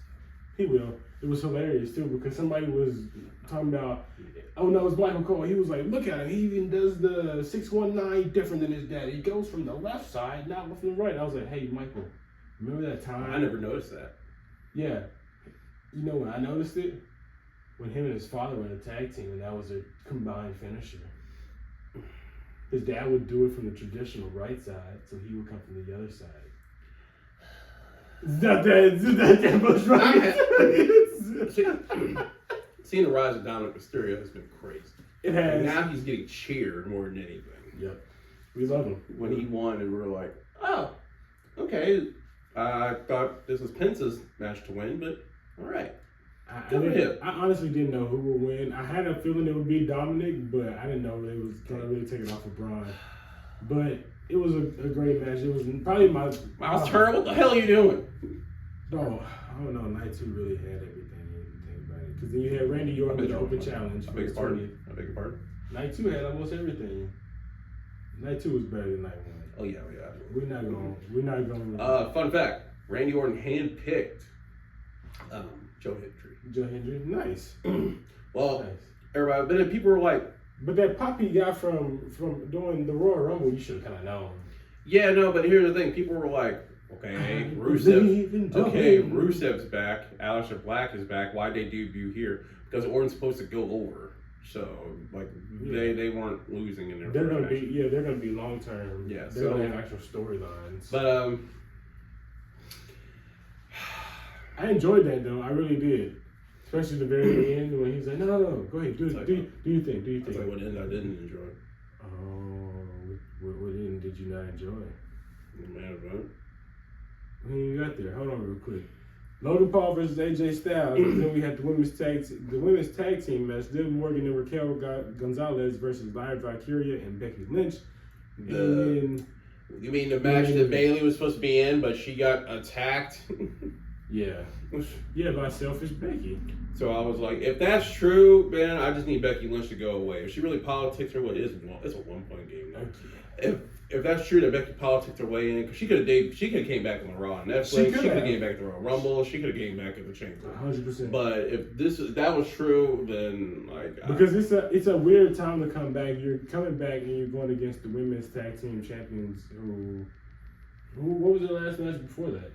He will. It was hilarious too because somebody was talking about, oh no, it's Michael Cole. He was like, look at him. He even does the 619 different than his dad. He goes from the left side, not from the right. I was like, hey, Michael, remember that time? I never noticed that. Yeah. You know when I noticed it? When him and his father were in a tag team, and that was a combined finisher. His dad would do it from the traditional right side, so he would come from the other side. It's not that much right. Seeing the rise of Dominic Mysterio has been crazy. It has. And now he's getting cheered more than anything. Yep. We love him. When he won, and we were like, oh, okay. I thought this was Penta's match to win, but all right. I honestly didn't know who would win. I had a feeling it would be Dominic, but I didn't know it was going to really take it off of Braun. But it was a great match. It was probably my... Miles Turner, what the hell are you doing? No, I don't know. Night 2 really had everything about it. Because then you had Randy Orton with the open challenge. I beg your pardon? Night 2 had almost everything. Night 2 was better than Night 1. Oh, yeah. We're not going... Fun fact. Randy Orton handpicked Joe Hendry. Joe Hendry, nice. Well, nice. Everybody, but then people were like, but that pop he got from doing the Royal Rumble, you should have kind of known. Yeah, no, but here's the thing: people were like, okay, Rusev's back, Aleister Black is back. Why'd they debut here? Because Orton's supposed to go over, so like they weren't losing in their. They're gonna be long term. Yeah, they're gonna have actual storylines. But I enjoyed that though. I really did. Especially the very end when he's like, no, go ahead, do you think? That's like what end I didn't enjoy. Oh, what end did you not enjoy? Man, about when you got there, hold on real quick. Logan Paul versus AJ Styles. Then we had the women's tag team match. Liv Morgan and Raquel Gonzalez versus Lyra Valkyria and Becky Lynch. You mean the match that Bayley was supposed to be in, but she got attacked? Yeah, by selfish Becky. So I was like, if that's true, man, I just need Becky Lynch to go away. If she really politics her way, it's a 1-point game now. If that's true that Becky politics her way in, because she could have came back on the Raw Netflix, she could have came back at the Royal Rumble, she could have came back at the Chamber. 100%. But if that was true, then like because it's a weird time to come back. You're coming back and you're going against the women's tag team champions who what was the last match before that?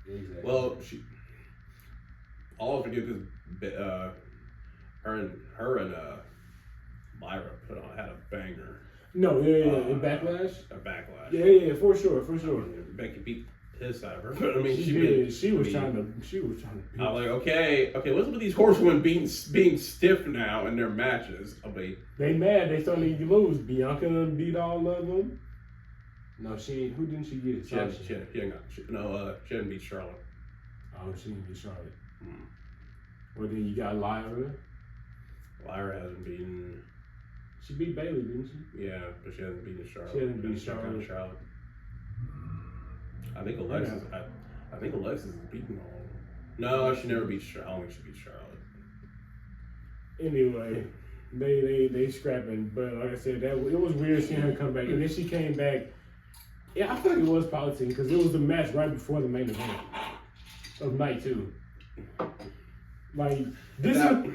Exactly. Well, all of it because her and Lyra had a banger. No, in Backlash. A Backlash. Yeah, for sure. Becky beat the piss out of her. But I mean, she was trying to. I was like, okay, what's with these horsewomen being stiff now in their matches? They mad. They starting to lose. Bianca beat all of them. No, who didn't she get? She didn't beat Charlotte. Oh, she didn't beat Charlotte. Well, then you got Lyra. Lyra hasn't beaten. She beat Bayley, didn't she? Yeah, but she hasn't beaten Charlotte. She hasn't beaten Charlotte. I think Alexis. I think Alexis has beaten all. No, she never beat Charlotte. I don't think she beat Charlotte. Anyway. They scrapping, but like I said, it was weird seeing her come back, and then she came back Yeah, I feel like it was politicking because it was the match right before the main event of night 2. Like this out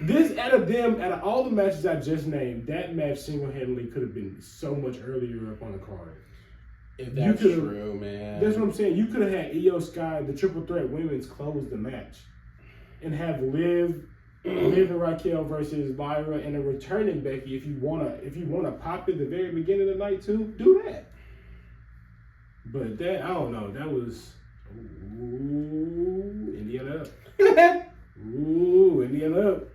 of all the matches I just named, that match single-handedly could have been so much earlier up on the card. If that's true, man. That's what I'm saying. You could have had Io Sky, the Triple Threat Women's, close the match, and have Liv and Raquel versus Lyra and a returning Becky. If you wanna pop at the very beginning of the night too, do that. But that I don't know. That was Indiana up. Indiana up.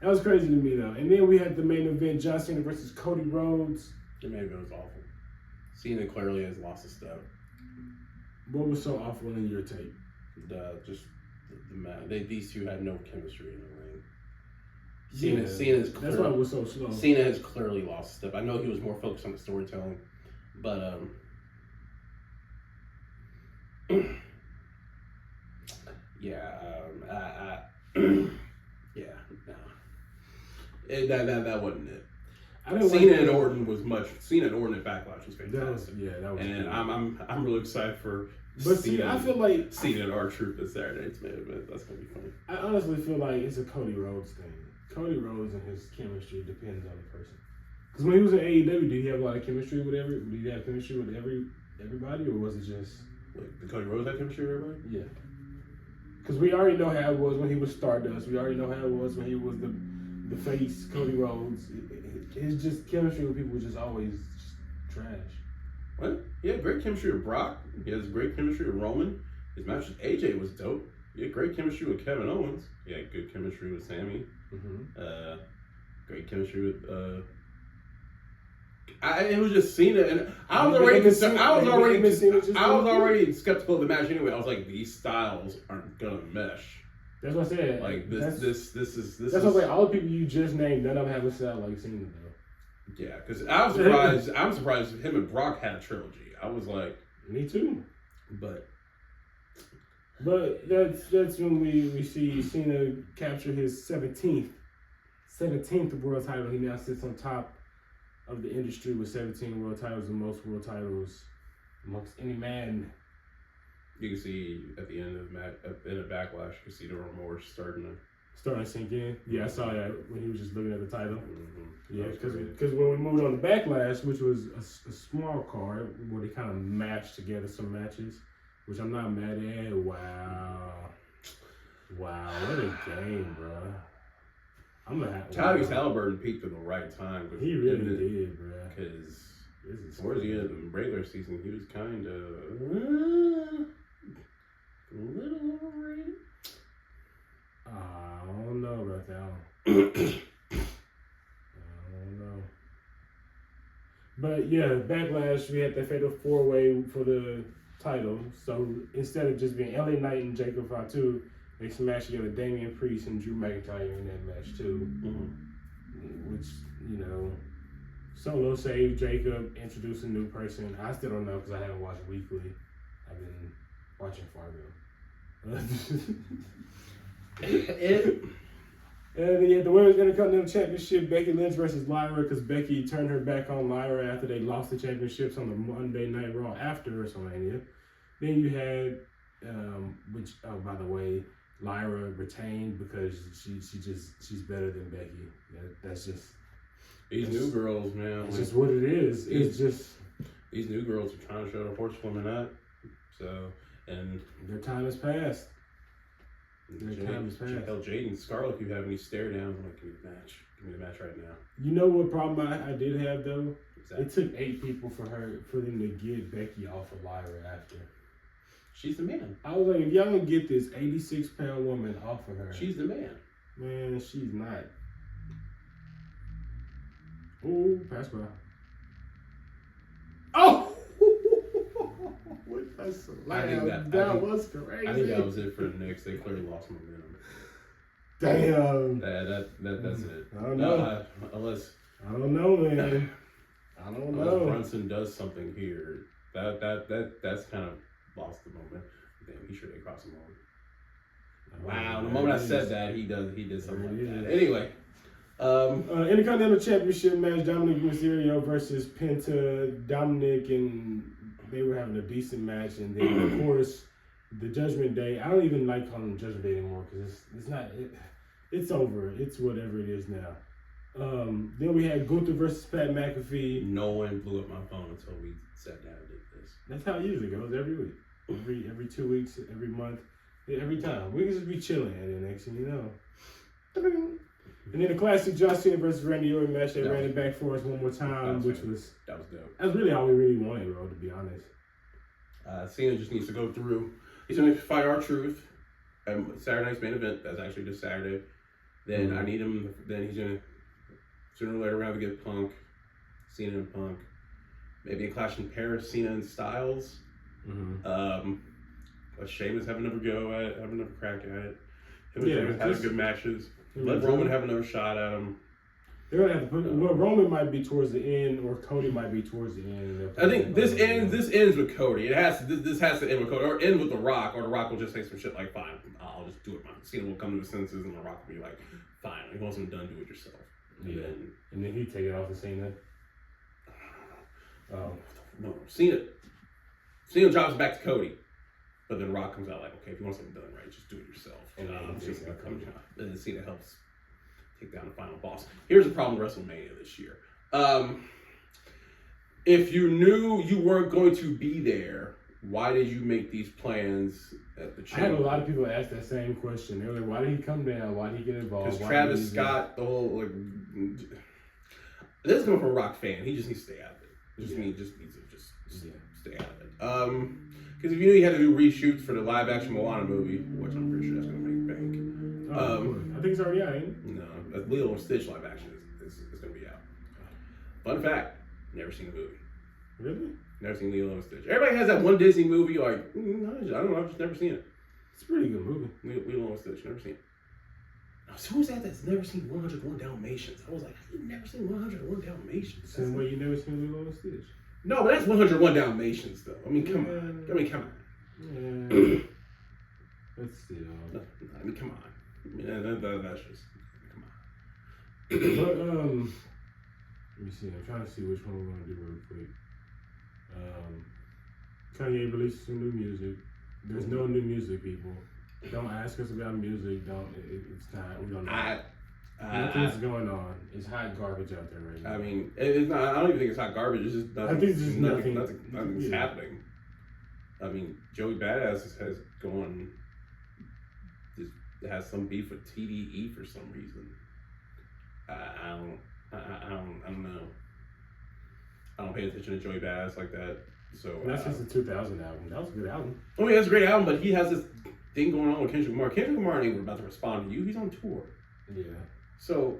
That was crazy to me though. And then we had the main event: John Cena versus Cody Rhodes. The main event was awful. Cena clearly has lost his step. What was so awful in your take? These two had no chemistry in the ring. Cena's clearly, that's why it was so slow. Cena has clearly lost step. I know he was more focused on the storytelling, but that wasn't it. Cena and Orton at Backlash was fantastic. That was. And I'm really excited for. But Cena, I feel like Cena and R-Truth this Saturday. It's main event. That's gonna be funny. I honestly feel like it's a Cody Rhodes thing. Cody Rhodes and his chemistry depends on the person. Because when he was in AEW, did he have a lot of chemistry with Did he have chemistry with everybody, or was it just? Like, did Cody Rhodes have chemistry with everybody? Yeah. Because we already know how it was when he was Stardust. We already know how it was when he was the face, Cody Rhodes. His just chemistry with people was just always just trash. What? He had great chemistry with Brock. He has great chemistry with Roman. His match with AJ was dope. He had great chemistry with Kevin Owens. He had good chemistry with Sammy. Mm-hmm. Great chemistry with. It was just Cena, and I was already skeptical of the match anyway. I was like, these styles aren't gonna mesh. That's what I said. Like this is. That's what I'm saying. All the people you just named, none of them have a style like Cena though. Yeah, because I'm surprised him and Brock had a trilogy. I was like, me too. But that's when we see Cena capture his 17th world title. He now sits on top of the industry with 17 world titles and most world titles amongst any man. You can see at the end of Backlash, you can see the remorse starting to sink in. Yeah, I saw that when he was just looking at the title. Mm-hmm. Yeah, because when we moved on to Backlash, which was a small card where they kind of matched together some matches, which I'm not mad at. Wow, what a game, bro. I'm gonna have Tyrese Halliburton peaked at the right time. He really did, bro. Because towards the end of the regular season, he was kind of a little overrated. I don't know about that one. I don't know. But yeah, Backlash, we had that fatal 4-way for the title. So instead of just being LA Knight and Jacob Fatu, they smashed together Damian Priest and Drew McIntyre in that match too. Mm-hmm. Which, Solo saved Jacob, introduced a new person. I still don't know because I haven't watched Weekly. I've been watching Fargo. And then you had the Women's Intercontinental Championship, Becky Lynch versus Lyra, because Becky turned her back on Lyra after they lost the championships on the Monday Night Raw after WrestleMania. Then you had, by the way, Lyra retained because she's better than Becky. That's just new girls, man. It's just what it is. It's just these new girls are trying to show the horsewoman up. So and their time has passed. Tell Jade and Scarlett if you have any stare downs. I'm like, give me the match right now. You know what problem I did have though? Exactly. It took 8 people for them to get Becky off of Lyra after. She's the man. I was like, if y'all don't get this 86-pound woman off of her. She's the man. Man, she's not. Ooh, pass by. Oh! That's so loud. That was crazy. I think that was it for the Knicks. They clearly lost momentum. Damn. That's it. I don't know. I don't know, man. I don't know. Unless Brunson does something here, that's kind of lost the moment. Damn, he sure they crossed him over. Wow, the moment I said that, he did something like that. Anyway. Intercontinental Championship match, Dominic Mysterio versus Penta. Dominic and they were having a decent match, and then of course the Judgment Day. I don't even like calling them Judgment Day anymore because it's not. It's over. It's whatever it is now. Then we had Gunther versus Pat McAfee. No one blew up my phone until we sat down and did this. That's how it usually goes every week, every 2 weeks, every month, every time. We can just be chilling, and then next thing you know. And then the classic John Cena versus Randy Orton match that ran it back for us one more time, that was dope. That's really all we really wanted, bro. To be honest. Cena just needs to go through. He's gonna fight R-Truth at Saturday night's main event. That's actually this Saturday. Then I need him. Then he's gonna sooner or later we're gonna get Punk, Cena and Punk. Maybe a clash in Paris, Cena and Styles. Let Sheamus have another go at it, have another crack at it. Him and Sheamus having good matches. Let Roman have another shot at him. They're gonna have to put. Well, Roman might be towards the end, or Cody might be towards the end. I think this ends with Cody. It has to. This has to end with Cody, or end with The Rock, or The Rock will just say some shit like, "Fine, I'll just do it." Cena will come to his senses, and The Rock will be like, "Fine, if you want something done, do it yourself." And then he take it off to Cena. No, Cena drops back to Cody, but then Rock comes out like, "Okay, if you want something done right, just do it yourself." And then Cena helps take down the final boss. Here's the problem with WrestleMania this year. If you knew you weren't going to be there, why did you make these plans at the channel? I had a lot of people ask that same question. They were like, why did he come down? Why did he get involved? Because Travis Scott, the whole, like, this is coming from a Rock fan. He just needs to stay out of it. Just needs to stay out of it. Because if you knew you had to do reshoots for the live-action Moana movie, which I'm pretty sure that's going to make bank. I think it's already out, ain't it? No, Lilo and Stitch live-action is going to be out. Fun fact, never seen the movie. Really? Never seen Lilo and Stitch. Everybody has that one Disney movie, like, I don't know, I've just never seen it. It's a pretty good movie. Lilo and Stitch, never seen it. So who's that that's never seen 101 Dalmatians? I was like, I've never seen 101 Dalmatians. Same way you never seen Lilo and Stitch. No, but that's 101 Dalmatians, though. I mean, come on. Yeah. Let's see. I mean, come on. That's just, come on. But, let me see. I'm trying to see which one we're going to do real quick. Kanye released some new music. There's no new music, people. Don't ask us about music. It's time. We don't know. Nothing's going on. It's hot garbage out there right now. I mean, it's not. I don't even think it's hot garbage. It's just nothing. I think it's just nothing's happening. I mean, Joey Badass has gone. Just has some beef with TDE for some reason. I don't know. I don't pay attention to Joey Badass like that. So that's just a 2000 album. That was a good album. Oh yeah, it's a great album, but he has this thing going on with Kendrick Lamar. Kendrick Lamar ain't about to respond to you. He's on tour. Yeah. So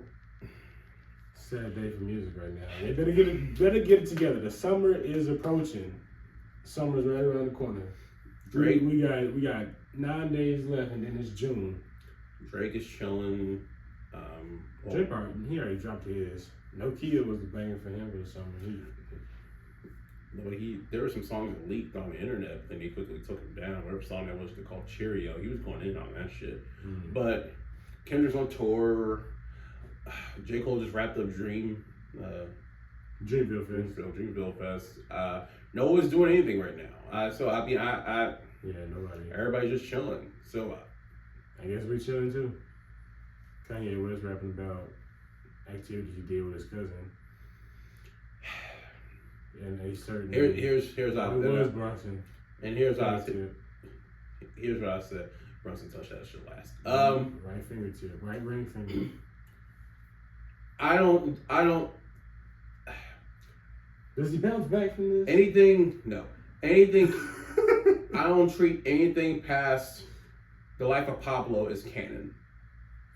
sad day for music right now. They better get it together. The summer is approaching. Summer's right around the corner. Drake, we got 9 days left, and then it's June. Drake is chilling. Drake, he already dropped his. Nokia was the banger for him for the summer. There were some songs that leaked on the internet, but then he quickly took them down. Whatever song that was called Cheerio, he was going in on that shit. Mm-hmm. But Kendrick's on tour. J. Cole just wrapped up Dreamville Fest. No one's doing anything right now. So I mean, nobody. Everybody's just chilling. So I guess we're chilling too. Kanye West rapping about activities he did with his cousin. And they certainly here's how it was Brunson. And here's what I said. Brunson touched that shit last. Right fingertip, right ring finger. I don't. Does he bounce back from this? Anything? No. Anything. I don't treat anything past the life of Pablo as canon.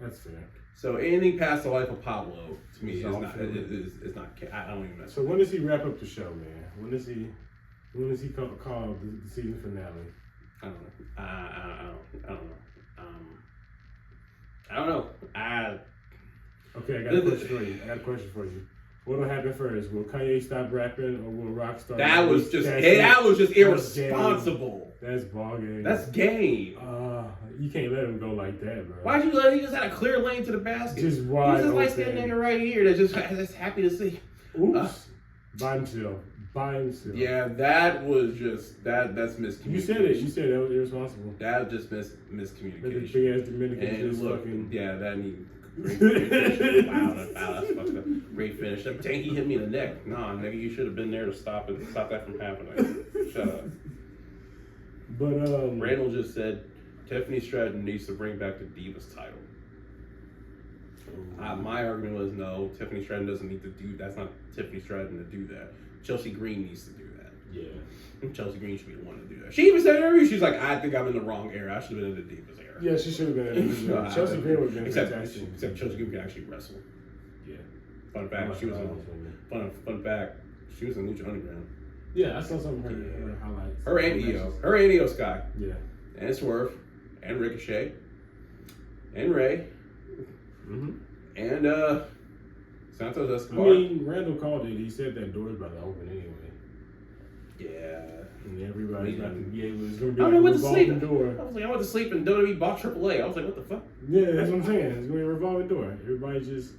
That's fair. So anything past the life of Pablo to me is not. I don't even mess. So when does he wrap up the show, man? When does he call the season finale? I don't know. I don't know. Okay, I got a question for you. What'll happen first? Will Kanye stop rapping, or will Rock start? That was just irresponsible. That's ball game. That's game. You can't let him go like that, bro. Why'd you let him? He just had a clear lane to the basket. Just wide. He's just like that nigga right here that's just happy to see. Oops. By himself. Yeah, that was just that's miscommunication. You said it. You said that was irresponsible. That just miscommunication. The big ass Dominican and just look, fucking. yeah, that need great finish. Wow, that's fucked up. Great finish. Dang, he hit me in the neck. Nah, nigga, you should have been there to stop that from happening. Shut up. But Randall just said Tiffany Stratton needs to bring back the Divas title. My argument was no, Tiffany Stratton doesn't need to do. That's not Tiffany Stratton to do that. Chelsea Green needs to do that. Yeah. Chelsea Green should be the one to do that. She even said in interview, she's like, I think I'm in the wrong era. I should have been in the Divas era. Yeah, she should have been in the Divas. Chelsea Green would have been fantastic. Except Chelsea Green can actually wrestle. Yeah. Fun fact, she was in Lucha Underground. Yeah, I saw some of her highlights. Her and Io Sky. Yeah. And Swerve. And Ricochet. And Ray. Mm-hmm. And Santos Escobar. I mean, Randall called it. He said that door's about to open anyway. Yeah. And everybody's about to be able. It's going to be I like a went to sleep. door. I was like, I went to sleep and WWE bought AAA. I was like, what the fuck? Yeah, that's what I'm saying. It's going to be a revolving door. Everybody just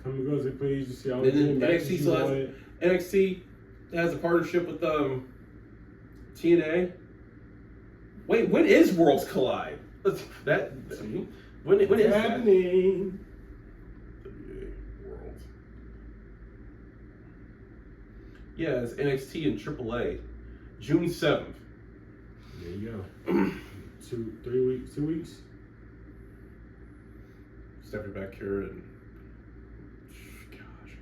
come and goes and please. You see all the NXT has a partnership with TNA. Wait, when is Worlds Collide? When is happening? Worlds. Yeah, it's NXT and AAA. June 7th. There you go. 2 weeks. Stephanie back here and gosh,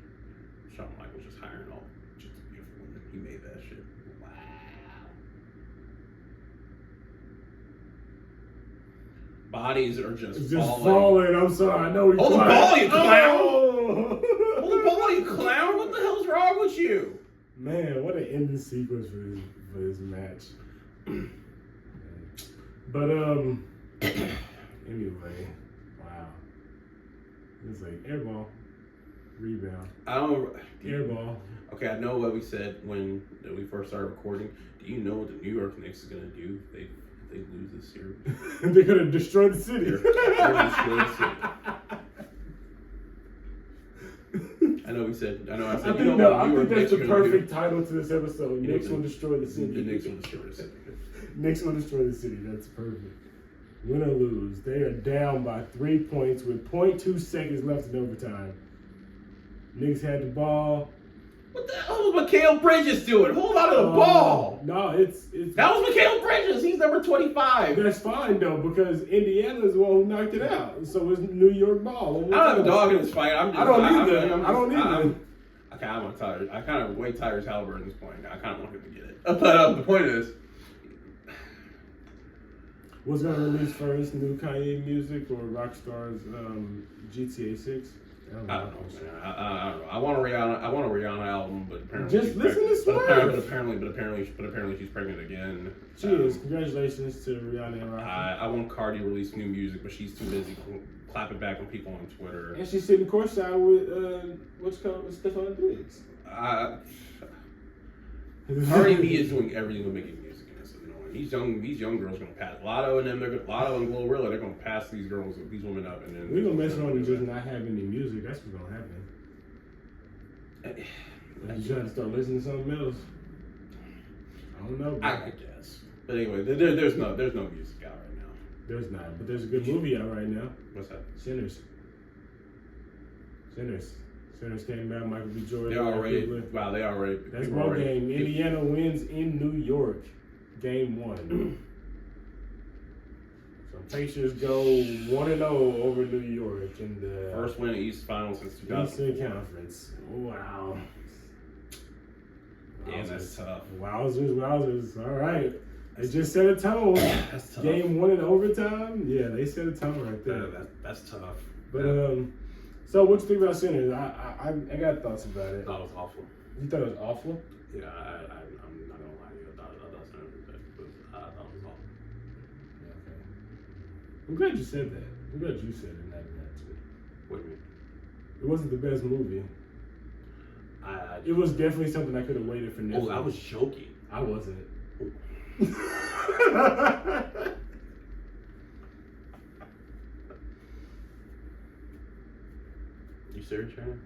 Shawn Michaels just hiring all just beautiful women. He made that shit. Wow. Bodies are just falling. I'm sorry. I know. Hold the ball, you clown! Oh. Hold the ball, you clown! What the hell's wrong with you? Man, what an ending sequence for this match. But anyway, wow. It's like airball, rebound. Airball. Okay, I know what we said when we first started recording. Do you know what the New York Knicks is gonna do? They lose this series. They're gonna destroy the city. They're gonna destroy the city. I know I said. I think that's the perfect title to this episode. Knicks will destroy the city. The Knicks will destroy the city. Knicks will destroy the city. That's perfect. Win or lose, they are down by 3 points with 0.2 seconds left in overtime. Knicks had the ball. What the hell was Mikal Bridges doing? Hold on to the ball. No, it's that was Mikal Bridges. He's number 25. That's fine though because Indiana is the one who knocked it out. So it's New York ball. I don't have a dog in this fight. I don't either. I'm tired. I kind of way tired as Halliburton at this point. I kind of want him to get it. But the point is, what's gonna release first? New Kanye music or Rockstar's GTA 6? I don't know, man. I don't know. I want a Rihanna album, but apparently just listen to Swerve. But apparently she's pregnant again. She is. Congratulations to Rihanna and Rocky. I want Cardi to release new music, but she's too busy clapping back on people on Twitter. And she's sitting courtside with Stephon Diggs. Cardi B is doing everything to making music, and it's annoying. These young girls are gonna pass. Lotto and Glorilla, they're gonna pass these women up, and then we're gonna mess around and just not have any music. That's what's gonna happen. You trying to start listening to something else? I don't know. I guess. But anyway, there's no music out right now. There's not, but there's a good movie out right now. What's that? Sinners came out. Michael B. Jordan. They already. That's ball game. Indiana wins in New York. Game 1. So Pacers go 1-0 over New York in the first win in East Finals since 2000. Eastern Conference. Wow. Damn, that's tough. Wowzers. All right. They just set a tone. That's tough. Game 1 in overtime. Yeah, they set a tone right there. That's tough. But so what you think about Sinners? I got thoughts about it. I thought it was awful. You thought it was awful? Yeah, I'm not gonna lie to you. I thought Sinners was awful. Yeah, okay. I'm glad you said that. I'm glad you said it, not too. What do you mean? It wasn't the best movie. It was definitely something I could have waited for Netflix. Oh, I was joking. I wasn't. You serious, Shannon?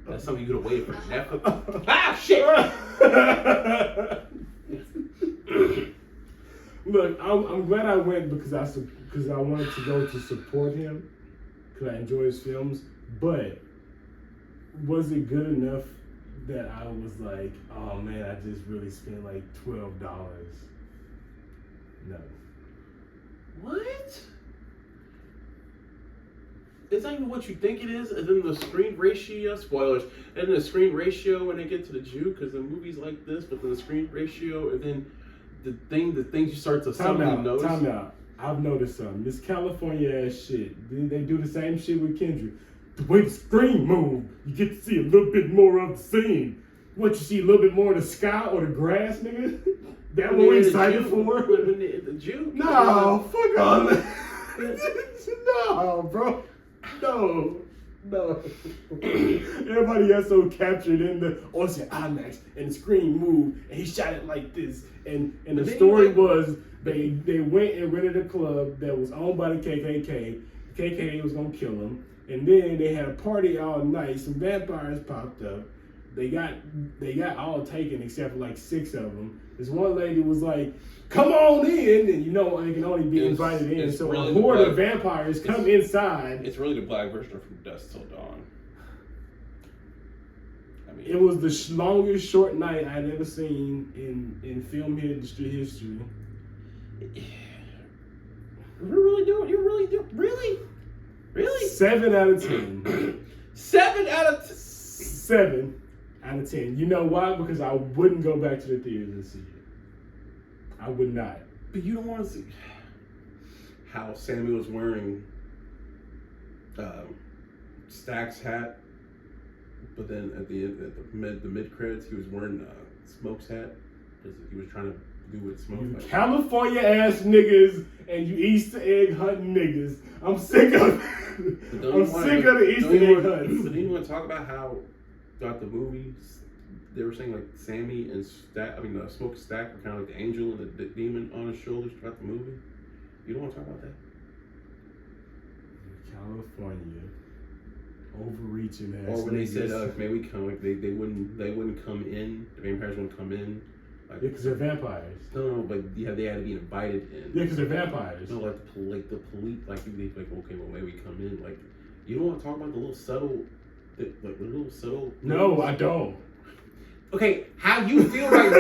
That's something you could have waited for Netflix. Ah, shit! Look, I'm glad I went because I wanted to go to support him because I enjoy his films. But was it good enough that I was like, oh man, I just really spent like $12? No. What? It's not even what you think it is, and then the screen ratio, spoilers, and then the screen ratio when they get to the Jew, because the movie's like this, but then the screen ratio, and then the things you start to suddenly notice. Time out. I've noticed something. This California ass shit. They do the same shit with Kendrick. The way the screen move, you get to see a little bit more of the scene. What, you see a little bit more of the sky or the grass, nigga? That what we excited for? The Jew? No, fuck on. No, bro. No. Everybody got so captured in the it's an IMAX and the screen moved and he shot it like this. And the story was they went and rented a club that was owned by the KKK. The KKK was gonna kill them. And then they had a party all night. Some vampires popped up. They got all taken except for like 6 of them. This one lady was like, "Come on in," and you know they can only be invited in. So really a horde of vampires come inside. It's really the black version of From Dusk Till Dawn. I mean, it was the longest short night I'd ever seen in film history. You're really doing? Really? 7 out of 10. 7 out of 10. 7 out of 10. You know why? Because I wouldn't go back to the theaters and see it. I would not. But you don't want to see how Sammy was wearing Stack's hat, but then at the end, at the mid credits, he was wearing Smoke's hat because he was trying to do what Smoke. You California ass niggas and you Easter egg hunting niggas. I'm sick of the Easter egg hunts. But then you want to talk about how throughout the movie they were saying like Sammy and Smoke and Stack were kind of like the angel and the demon on his shoulders throughout the movie. You don't want to talk about that? California overreaching ass. Or when they said maybe come like they wouldn't come in. The vampires wouldn't come in. Like, yeah, because they're vampires. No, but yeah, they had to be invited in. Yeah, because they're vampires. No, like the police, like they like okay, well maybe come in. Like you don't want to talk about the little subtle. No, I don't. Okay, how you feel right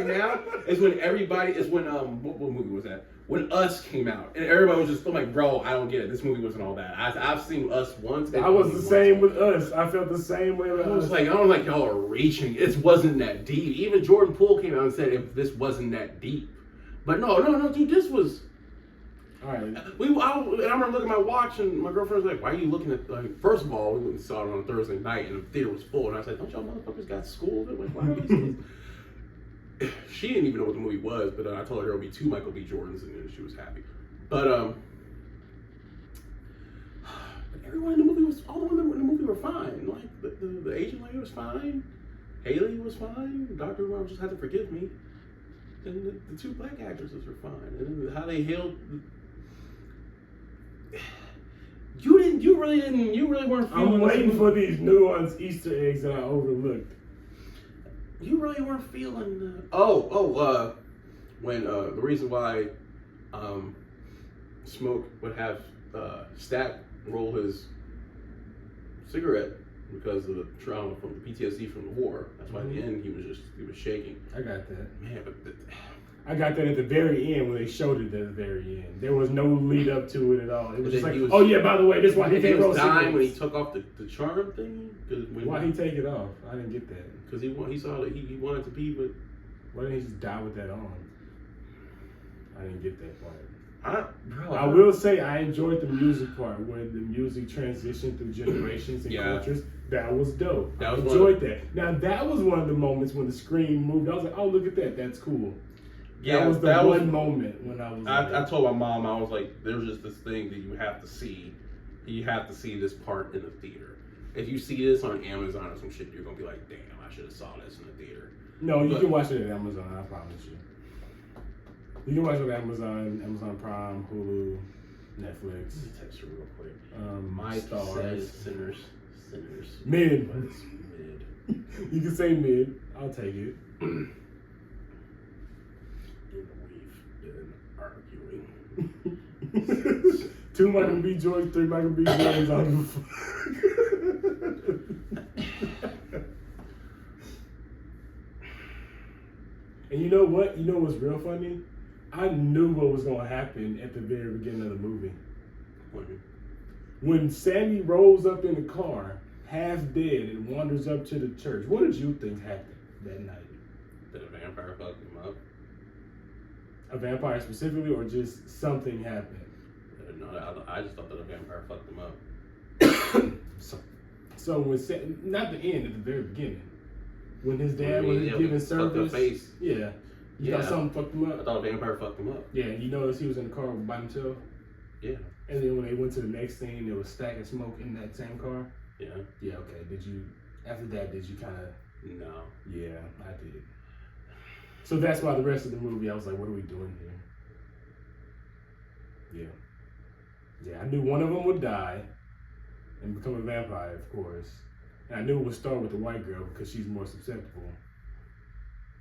now is when what movie was that? When Us came out and everybody was just I'm like, bro, I don't get it. This movie wasn't all that. I've seen Us once. I was the same with Us. I felt the same way with Us. I don't like y'all are reaching. It wasn't that deep. Even Jordan Poole came out and said if this wasn't that deep. But no, dude, this was. All right. I remember looking at my watch and my girlfriend was like, "Why are you looking at?" Like, first of all, we went and saw it on a Thursday night and the theater was full. And I said, "Don't y'all motherfuckers got school?" Like, why are you She didn't even know what the movie was, but I told her there would be 2 Michael B. Jordans in it, and she was happy. But everyone in the movie all the women in the movie were fine. Like the Asian lady was fine, Haley was fine, Dr. Umar just had to forgive me, and the 2 black actresses were fine. And then how they hailed. You really weren't feeling. I'm waiting for these nuanced Easter eggs that I overlooked. You really weren't feeling. When the reason why Smoke would have Stack roll his cigarette because of the trauma from the PTSD from the war. That's why at the end he was shaking. I got that. Man, but I got that at the very end when they showed it at the very end. There was no lead up to it at all. It was just like, oh yeah, by the way, this is why he can't roll cigarettes. Dying when he took off the charm thing. Why he take it off? I didn't get that. Because he saw that he wanted to be, but why didn't he just die with that on? I didn't get that part. I will say I enjoyed the music part when the music transitioned through generations and cultures. That was dope. I enjoyed that. Now that was one of the moments when the screen moved. I was like, oh look at that, that's cool. Yeah, that was the one moment when I was. I told my mom, I was like, "There's just this thing that you have to see. You have to see this part in the theater. If you see this on Amazon or some shit, you're gonna be like, damn, I should have saw this in the theater." No, you can watch it at Amazon. I promise you. You can watch it on Amazon Prime, Hulu, Netflix. Let me text her real quick. My Stars. Says Sinners Sinners. Mid. Mid. You can say mid. I'll take it. And we've been arguing. 2 Michael B. Jordan, 3 Michael B. Jordans on the And you know what? You know what's real funny? I knew what was going to happen at the very beginning of the movie. When Sammy rolls up in the car, half dead, and wanders up to the church, what did you think happened that night? Did a vampire fuck him up? A vampire specifically, or just something happened? No, I just thought that a vampire fucked him up. So when not the end, at the very beginning, when his dad was giving service, you thought something fucked him up. I thought a vampire fucked him up. Yeah, you noticed he was in the car by himself. Yeah. And then when they went to the next scene, there was a stack of smoke in that same car. Yeah. Yeah. Okay. After that, did you kind of? No. Yeah, I did. So that's why the rest of the movie, I was like, what are we doing here? Yeah. Yeah, I knew one of them would die and become a vampire, of course. And I knew it would start with the white girl because she's more susceptible.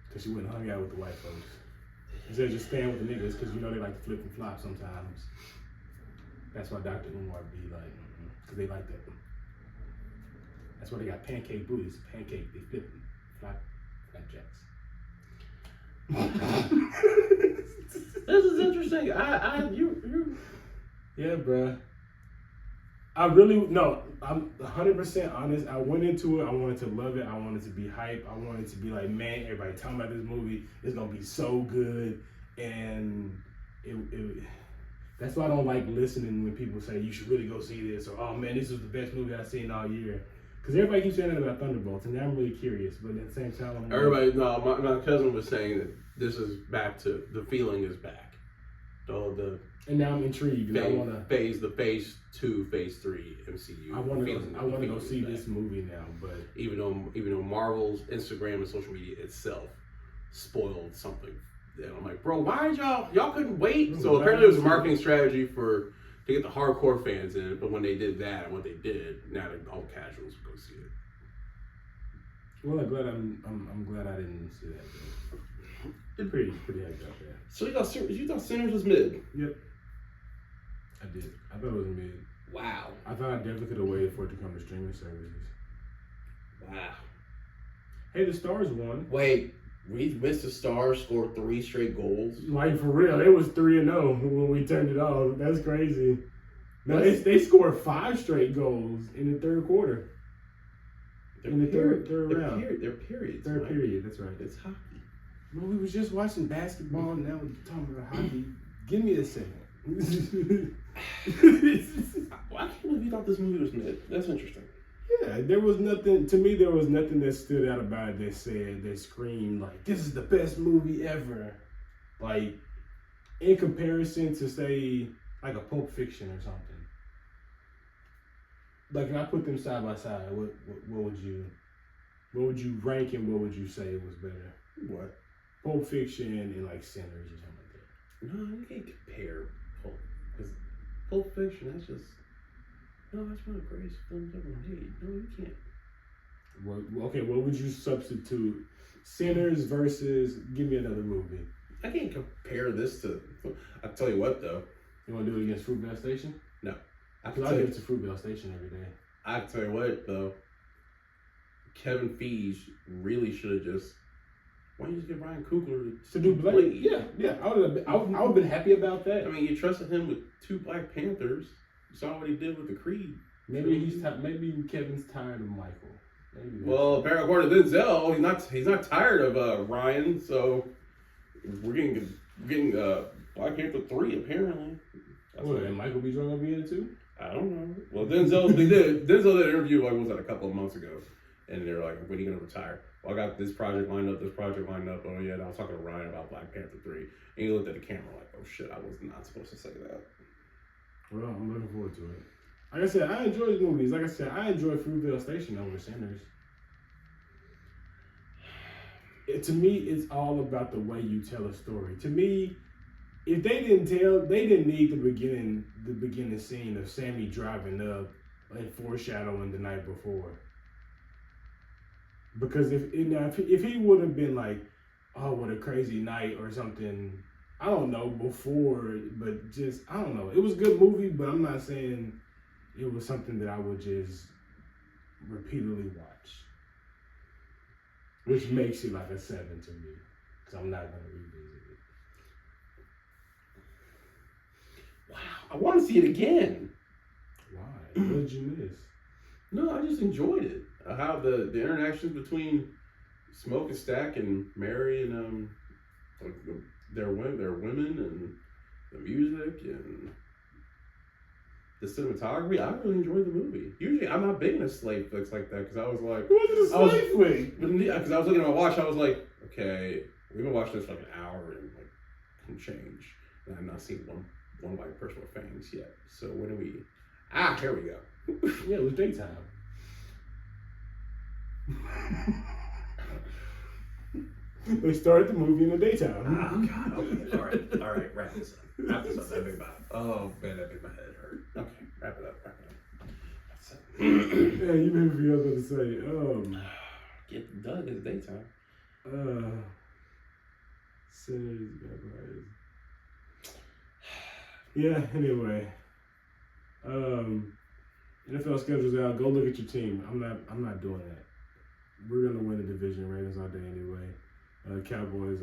Because she went and hung out with the white folks. Instead of just staying with the niggas, because you know they like to flip and flop sometimes. That's why Dr. Umar be like, because they like that. That's why they got pancake booties. Pancake, they flip and flop jacks. This is interesting. Yeah, bruh. I'm 100% honest. I went into it. I wanted to love it. I wanted to be hype. I wanted to be like, man, everybody talking about this movie. It's gonna be so good. And that's why I don't like listening when people say you should really go see this, or oh man, this is the best movie I've seen all year. Because everybody keeps saying that about Thunderbolts, and I'm really curious. But at the same time, my cousin was saying that this is back to the feeling is back. And now I'm intrigued. I want to phase 2, phase 3 MCU. I want to go see this movie now, but even though Marvel's Instagram and social media itself spoiled something, and I'm like, bro, why y'all couldn't wait? So apparently it was a marketing strategy to get the hardcore fans in. But when they did that, and what they did, now all casuals go see it. Well, I'm glad I didn't see that. It's pretty hyped up there. So you thought Sinners was mid? Yep. I did. I thought it was mid. Wow. I thought I definitely could have waited for it to come to streaming services. Wow. Hey, the Stars won. Wait, we missed the Stars scored 3 straight goals? Like, for real, it was 3-0 when we turned it off. That's crazy. No, they scored 5 straight goals in the third quarter. In the third round. They're periods. Third period, that's right. It's hockey. Well, we was just watching basketball, and now we're talking about hockey. Give me a second. Well, I can't believe you thought this movie was mid. That's interesting. Yeah, there was nothing that stood out about it that screamed like, this is the best movie ever. Like, in comparison to, say, like a Pulp Fiction or something. Like, if I put them side by side, what would you rank and what would you say was better? What? Pulp Fiction and like Sinners or something like that. No, you can't compare Pulp Fiction. That's one of the greatest films ever made. No, you can't. Well, okay, what would you substitute? Sinners versus, give me another movie. I can't compare this to. I'll tell you what though. You want to do it against Fruitvale Station? No. I give it to Fruitvale Station every day. I tell you what though. Kevin Feige really should have just. Why don't you just get Ryan Coogler to do Blade? Yeah. I would have been happy about that. I mean, you trusted him with 2 Black Panthers. You saw what he did with the Creed. Maybe Kevin's tired of Michael. Well, apparently according to Denzel, he's not tired of Ryan. So we're getting Black Panther 3 apparently. And Michael B. Jordan gonna be in it too? I don't know. Well, Denzel did an interview a couple of months ago, and they're like, when are you gonna retire? Well, I got this project lined up. Oh yeah, and I was talking to Ryan about Black Panther 3, and he looked at the camera like, oh shit, I was not supposed to say that. Well, I'm looking forward to it. Like I said, I enjoy the movies. Like I said, I enjoy Fruitvale Station over Sinners. To me, it's all about the way you tell a story. To me, if they didn't need the beginning scene of Sammy driving up and foreshadowing the night before. Because if he would have been like, oh, what a crazy night or something, I don't know, before, but just, I don't know. It was a good movie, but I'm not saying it was something that I would just repeatedly watch. Which makes it like a 7 to me. Because I'm not going to revisit it. Wow. I want to see it again. Why? What did you miss? No, I just enjoyed it. How the interactions between Smoke and Stack and Mary and like their women and the music and the cinematography. I really enjoyed the movie. Usually, I'm not big into slave flicks like that because I was like, what is a slave flick? Because I was looking at my watch, I was like, okay, we've been watching this for like an hour and like some change, and I've not seen one white person with fangs yet. So when do we? Here we go. Yeah, it was daytime. They started the movie in the daytime. Oh God! Okay. All right. Wrap this up. That made my that made my head hurt. Okay, wrap it up. Yeah, you made me feel to say. Get Doug is daytime. Says yeah. Anyway, NFL schedule's out. Go look at your team. I'm not doing that. We're gonna win the division. Ravens all day anyway. Cowboys.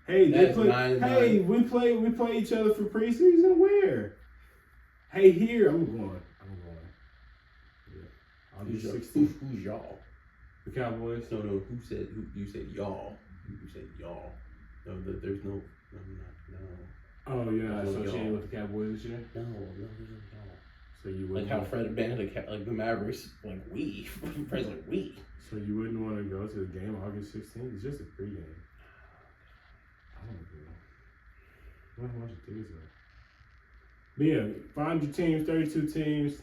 Hey, they play. Hey, we play each other for preseason. Where? Hey, here I'm going. Yeah. Who's y'all? The Cowboys. No. Who said? You said y'all. You said y'all. No, there's no. Oh, you're not associated with the Cowboys this year? No, there's no y'all. So you wouldn't like how Fred abandoned like the Mavericks, like we. Fred's like we. So you wouldn't want to go to the game August 16th? It's just a pregame. I don't know. I don't watch the tickets though. But yeah, find your teams, 32 teams.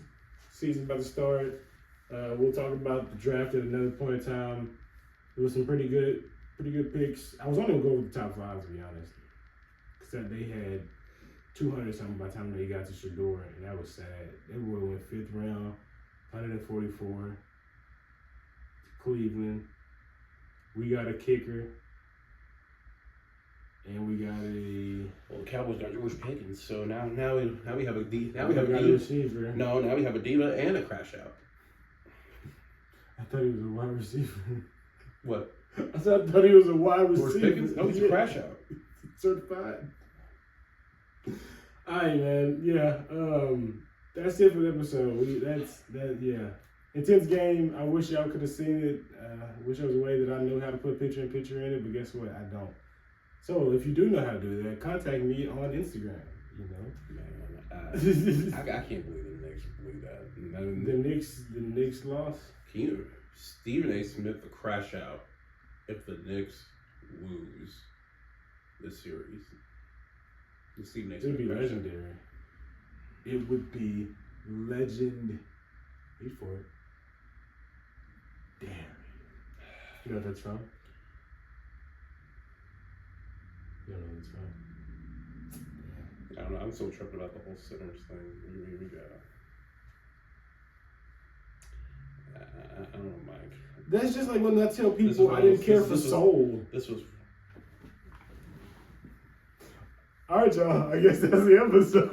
Season's about to start. We'll talk about the draft at another point in time. There was some pretty good picks. I was only gonna go with the top 5 to be honest, because they had 200 something by the time they got to Shador, and that was sad. Everyone went 5th round, 144. Cleveland. We got a kicker. And we got the Cowboys got George Pickens, so now we have a diva. Now we have a receiver. No, now we have a diva and a crash out. I thought he was a wide receiver. What? I thought he was a wide receiver. George Pickens? No, he's a crash out. Certified. All right, man. Yeah. That's it for the episode. Yeah. Intense game. I wish y'all could have seen it. Wish there was a way that I knew how to put picture in it, but guess what? I don't. So if you do know how to do that, contact me on Instagram. You know. I can't believe the Knicks believe that. The Knicks lost. Can you? Stephen A. Smith the crash out if the Knicks lose this series. Stephen A. Smith. It would be legendary. It would be legend. Wait for it. Damn. You know what that's from? You don't know what it's from? I don't know. I'm so tripped about the whole sinners thing. We got. I don't know, Mike. That's just like when I tell people I didn't care for soul. This was. All right, y'all. I guess that's the episode.